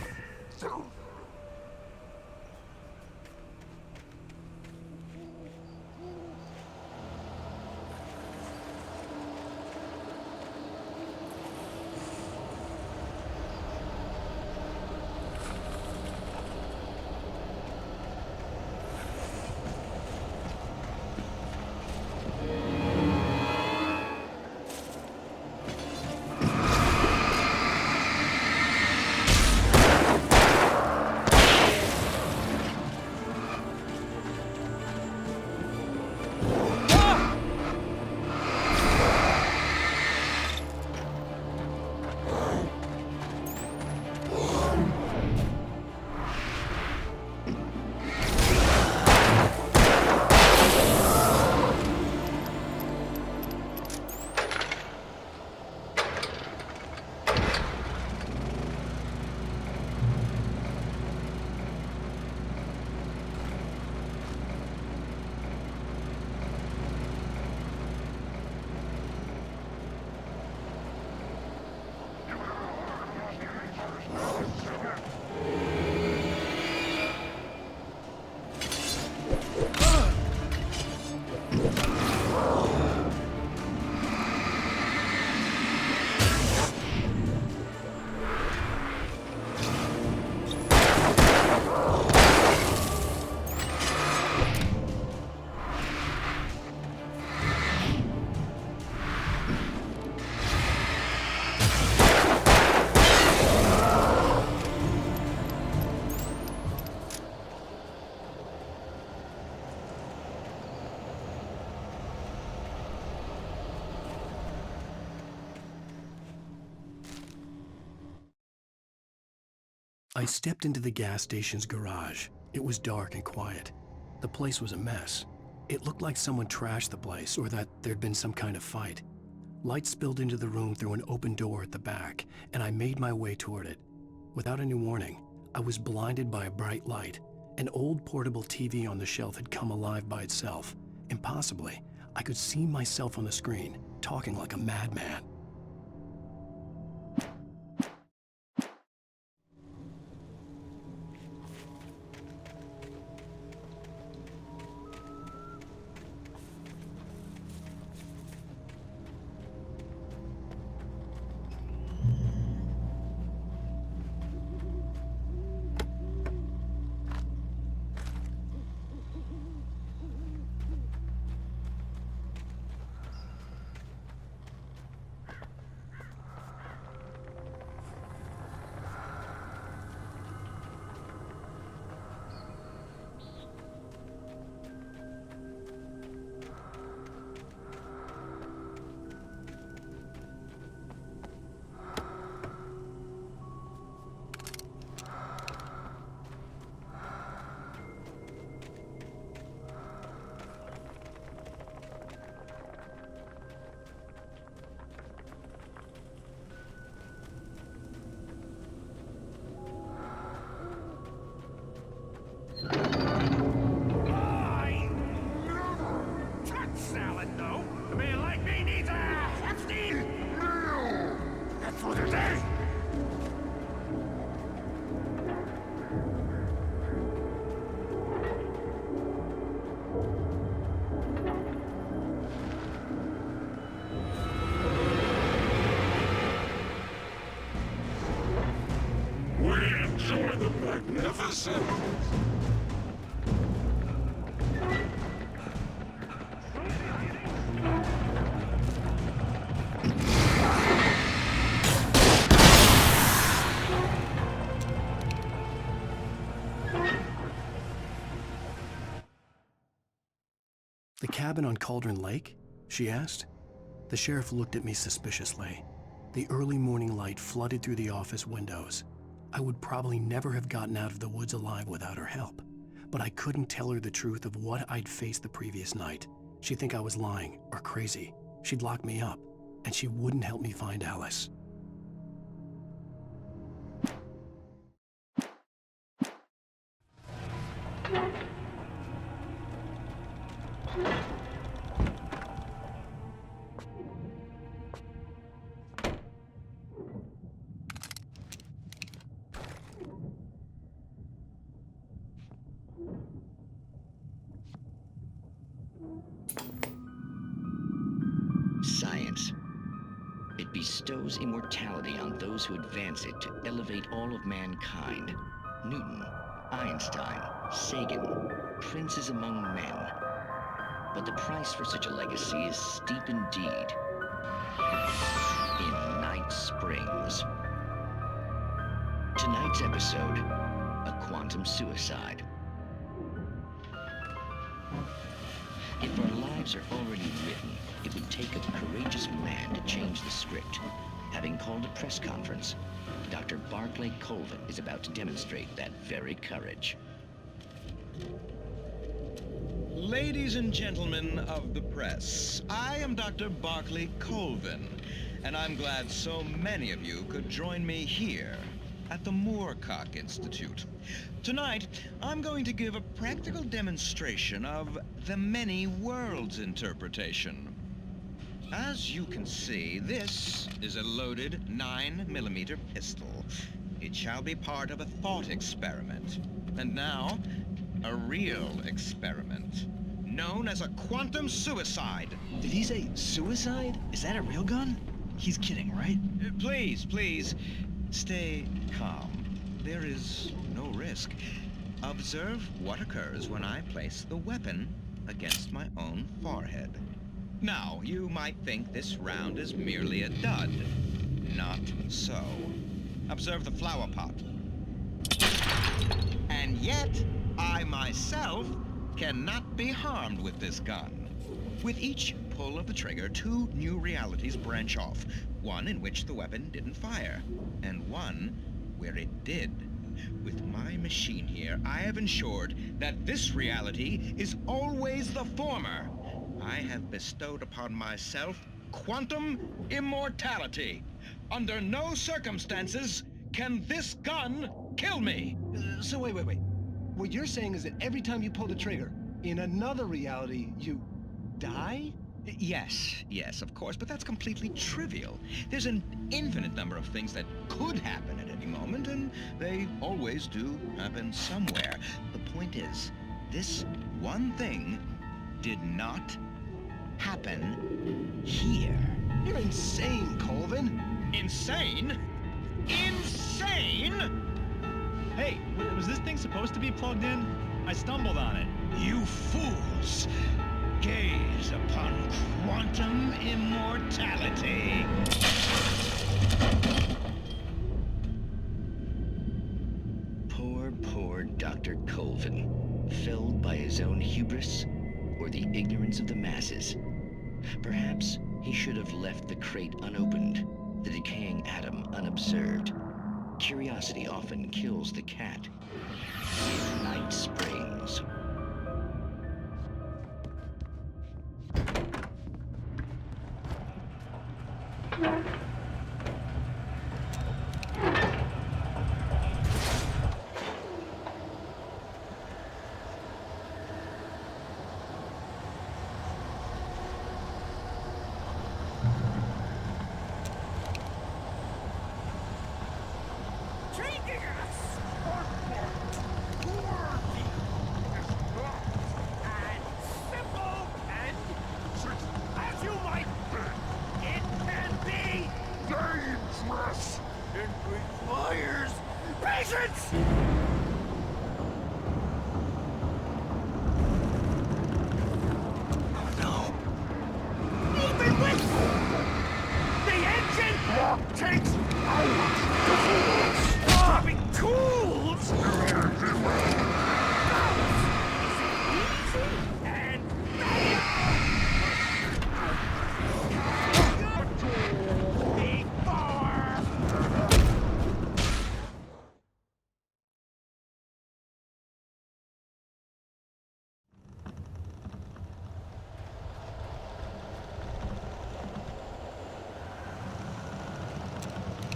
[SPEAKER 1] I stepped into the gas station's garage. It was dark and quiet. The place was a mess. It looked like someone trashed the place or that there'd been some kind of fight. Light spilled into the room through an open door at the back, and I made my way toward it. Without any warning, I was blinded by a bright light. An old portable TV on the shelf had come alive by itself. Impossibly, I could see myself on the screen, talking like a madman.
[SPEAKER 2] magnificent!
[SPEAKER 1] The cabin on Cauldron Lake? She asked. The sheriff looked at me suspiciously. The early morning light flooded through the office windows. I would probably never have gotten out of the woods alive without her help, but I couldn't tell her the truth of what I'd faced the previous night. She'd think I was lying or crazy. She'd lock me up, and she wouldn't help me find Alice.
[SPEAKER 21] Science. It bestows immortality on those who advance it to elevate all of mankind. Newton, Einstein, Sagan, princes among men. But the price for such a legacy is steep indeed. In Night Springs. Tonight's episode, a quantum suicide. If our lives are already written, it would take a courageous man to change the script. Having called a press conference, Dr. Barclay Colvin is about to demonstrate that very courage.
[SPEAKER 22] Ladies and gentlemen of the press, I am Dr. Barclay Colvin, and I'm glad so many of you could join me here at the Moorcock Institute. Tonight, I'm going to give a practical demonstration of the many worlds interpretation. As you can see, this is a loaded 9mm pistol. It shall be part of a thought experiment. And now, a real experiment, known as a quantum suicide.
[SPEAKER 15] Did he say suicide? Is that a real gun? He's kidding, right?
[SPEAKER 22] Please, stay calm. There is no risk. Observe what occurs when I place the weapon against my own forehead. Now, you might think this round is merely a dud. Not so. Observe the flower pot. And yet, I myself cannot be harmed with this gun. With each pull of the trigger, two new realities branch off. One in which the weapon didn't fire, and one where it did. With my machine here, I have ensured that this reality is always the former. I have bestowed upon myself quantum immortality. Under no circumstances can this gun kill me.
[SPEAKER 15] So wait. What you're saying is that every time you pull the trigger, in another reality, you die?
[SPEAKER 22] Yes, of course, but that's completely trivial. There's an infinite number of things that could happen at any moment, and they always do happen somewhere. The point is, this one thing did not happen here.
[SPEAKER 15] You're insane, Colvin.
[SPEAKER 22] Insane? Insane?
[SPEAKER 23] Hey, was this thing supposed to be plugged in? I stumbled on it.
[SPEAKER 22] You fools! Gaze upon quantum immortality.
[SPEAKER 21] Poor Dr. Colvin, felled by his own hubris or the ignorance of the masses. Perhaps he should have left the crate unopened, the decaying atom unobserved. Curiosity often kills the cat. In Night Springs.
[SPEAKER 11] As you might, it can be takes out the fools! Dropping tools!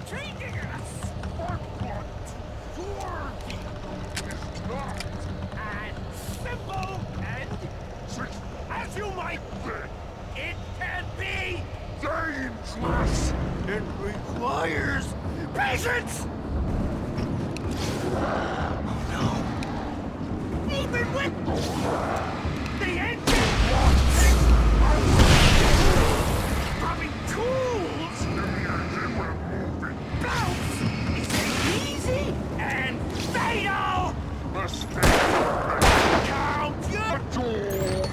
[SPEAKER 11] Dangerous! It requires patience! Oh no. Even with the engine dropping tools! Bounce is easy and fatal! Count your tools!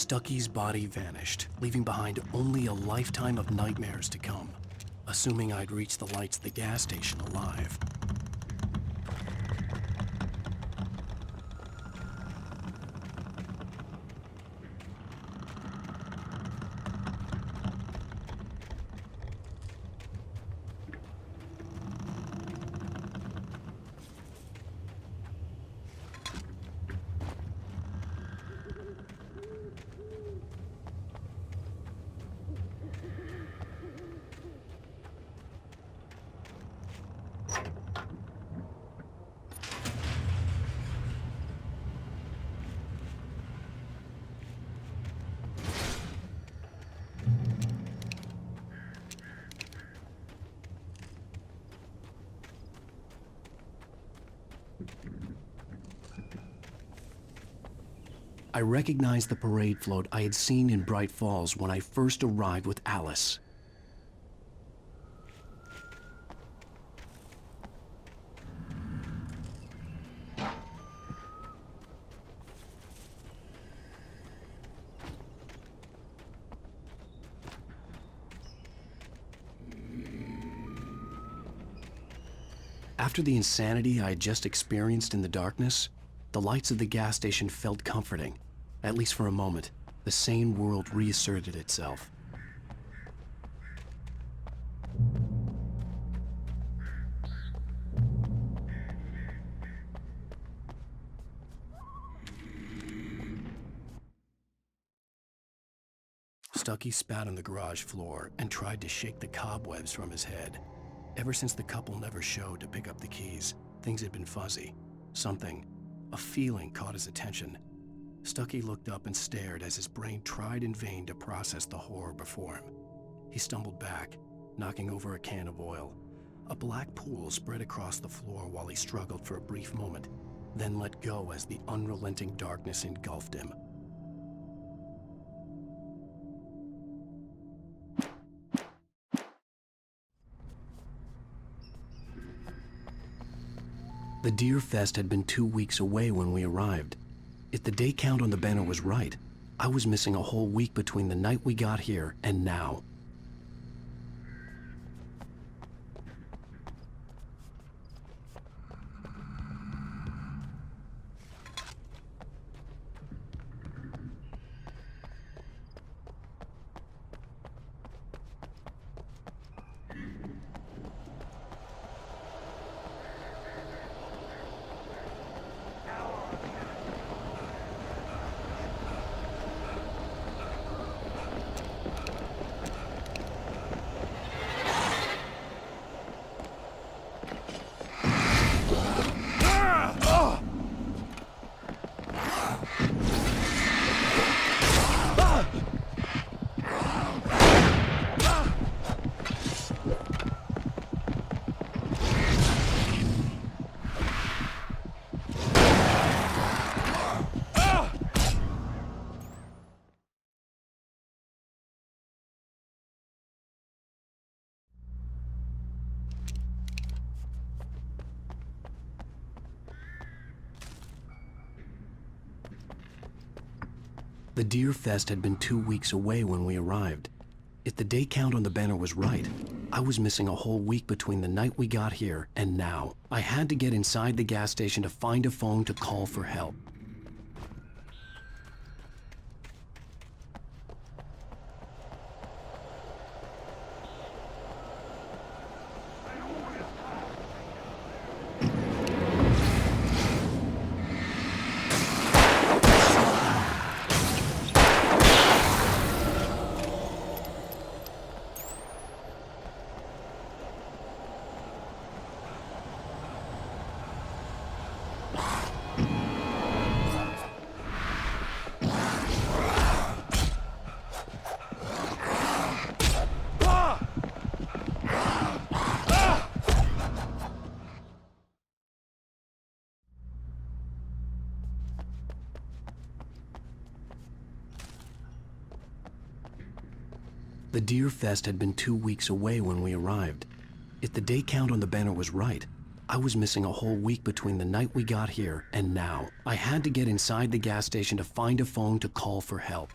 [SPEAKER 1] Stucky's body vanished, leaving behind only a lifetime of nightmares to come, assuming I'd reach the lights of the gas station alive. I recognized the parade float I had seen in Bright Falls when I first arrived with Alice. After the insanity I had just experienced in the darkness, the lights of the gas station felt comforting. At least for a moment, the sane world reasserted itself. Stucky spat on the garage floor and tried to shake the cobwebs from his head. Ever since the couple never showed to pick up the keys, things had been fuzzy. Something, a feeling, caught his attention. Stucky looked up and stared as his brain tried in vain to process the horror before him. He stumbled back, knocking over a can of oil. A black pool spread across the floor while he struggled for a brief moment, then let go as the unrelenting darkness engulfed him. The Deer Fest had been 2 weeks away when we arrived. If the day count on the banner was right, I was missing a whole week between the night we got here and now. The Deer Fest had been 2 weeks away when we arrived. If the day count on the banner was right, I was missing a whole week between the night we got here and now. I had to get inside the gas station to find a phone to call for help. The Deer Fest had been 2 weeks away when we arrived. If the day count on the banner was right, I was missing a whole week between the night we got here and now. I had to get inside the gas station to find a phone to call for help.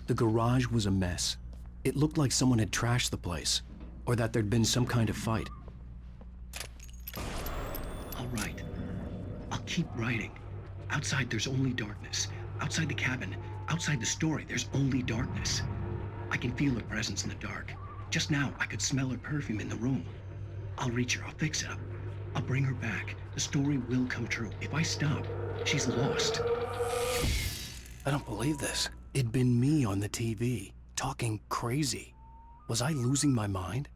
[SPEAKER 1] The garage was a mess. It looked like someone had trashed the place, or that there'd been some kind of fight.
[SPEAKER 3] I'll write. I'll keep writing. Outside, there's only darkness. Outside the cabin, outside the story, there's only darkness. I can feel a presence in the dark. Just now, I could smell her perfume in the room. I'll reach her. I'll fix it up. I'll bring her back. The story will come true. If I stop, she's lost.
[SPEAKER 1] I don't believe this. It'd been me on the TV, talking crazy. Was I losing my mind?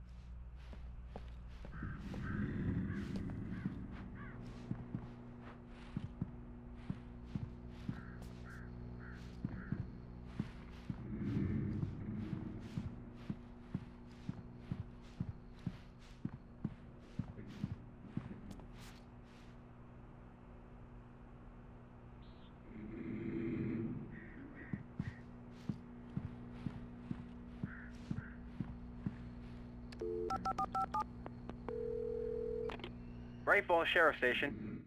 [SPEAKER 18] Great Falls Sheriff Station.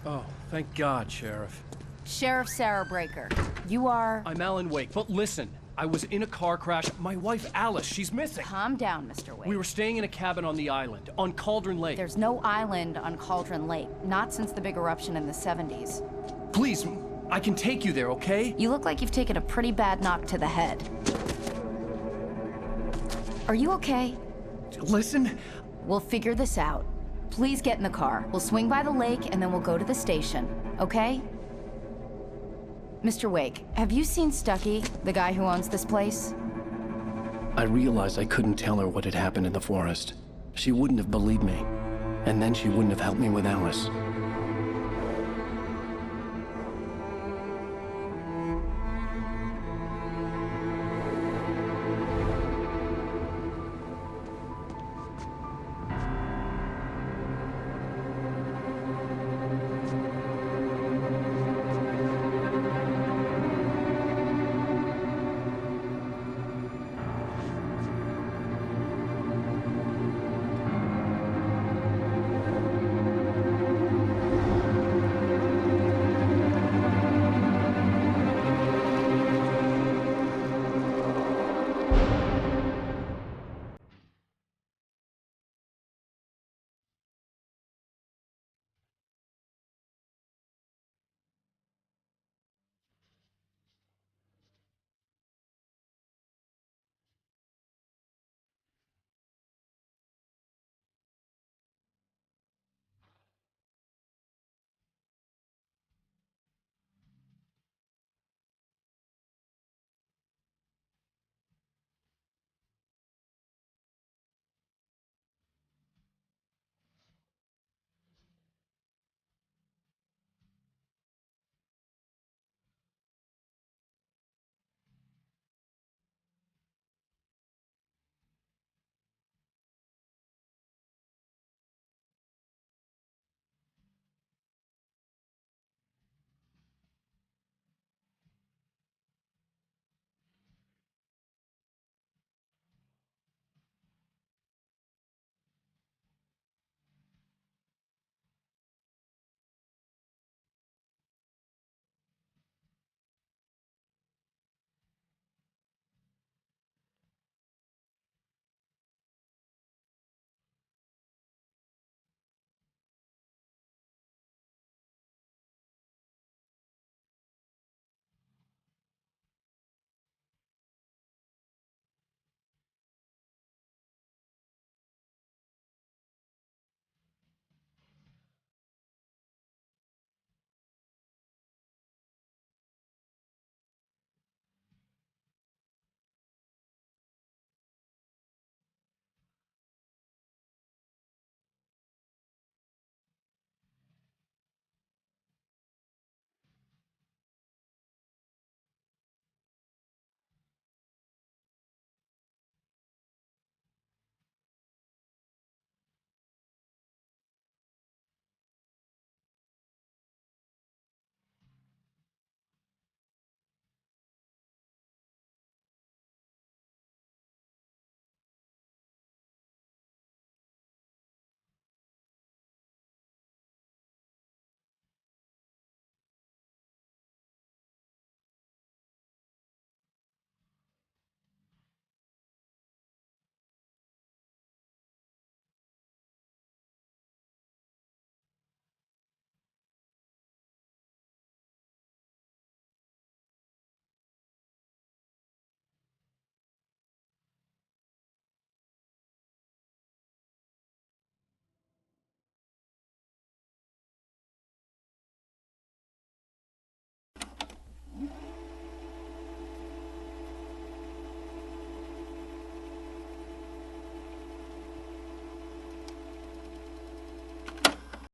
[SPEAKER 1] Oh, thank God, Sheriff.
[SPEAKER 6] Sheriff Sarah Breaker. You are...
[SPEAKER 1] I'm Alan Wake, but listen. I was in a car crash. My wife, Alice, she's missing.
[SPEAKER 6] Calm down, Mr. Wake.
[SPEAKER 1] We were staying in a cabin on the island, on Cauldron Lake.
[SPEAKER 6] There's no island on Cauldron Lake. Not since the big eruption in the 70s.
[SPEAKER 1] Please, I can take you there, okay?
[SPEAKER 6] You look like you've taken a pretty bad knock to the head. Are you okay?
[SPEAKER 1] Listen.
[SPEAKER 6] We'll figure this out. Please get in the car. We'll swing by the lake and then we'll go to the station, okay? Mr. Wake, have you seen Stucky, the guy who owns this place?
[SPEAKER 1] I realized I couldn't tell her what had happened in the forest. She wouldn't have believed me. And then she wouldn't have helped me with Alice.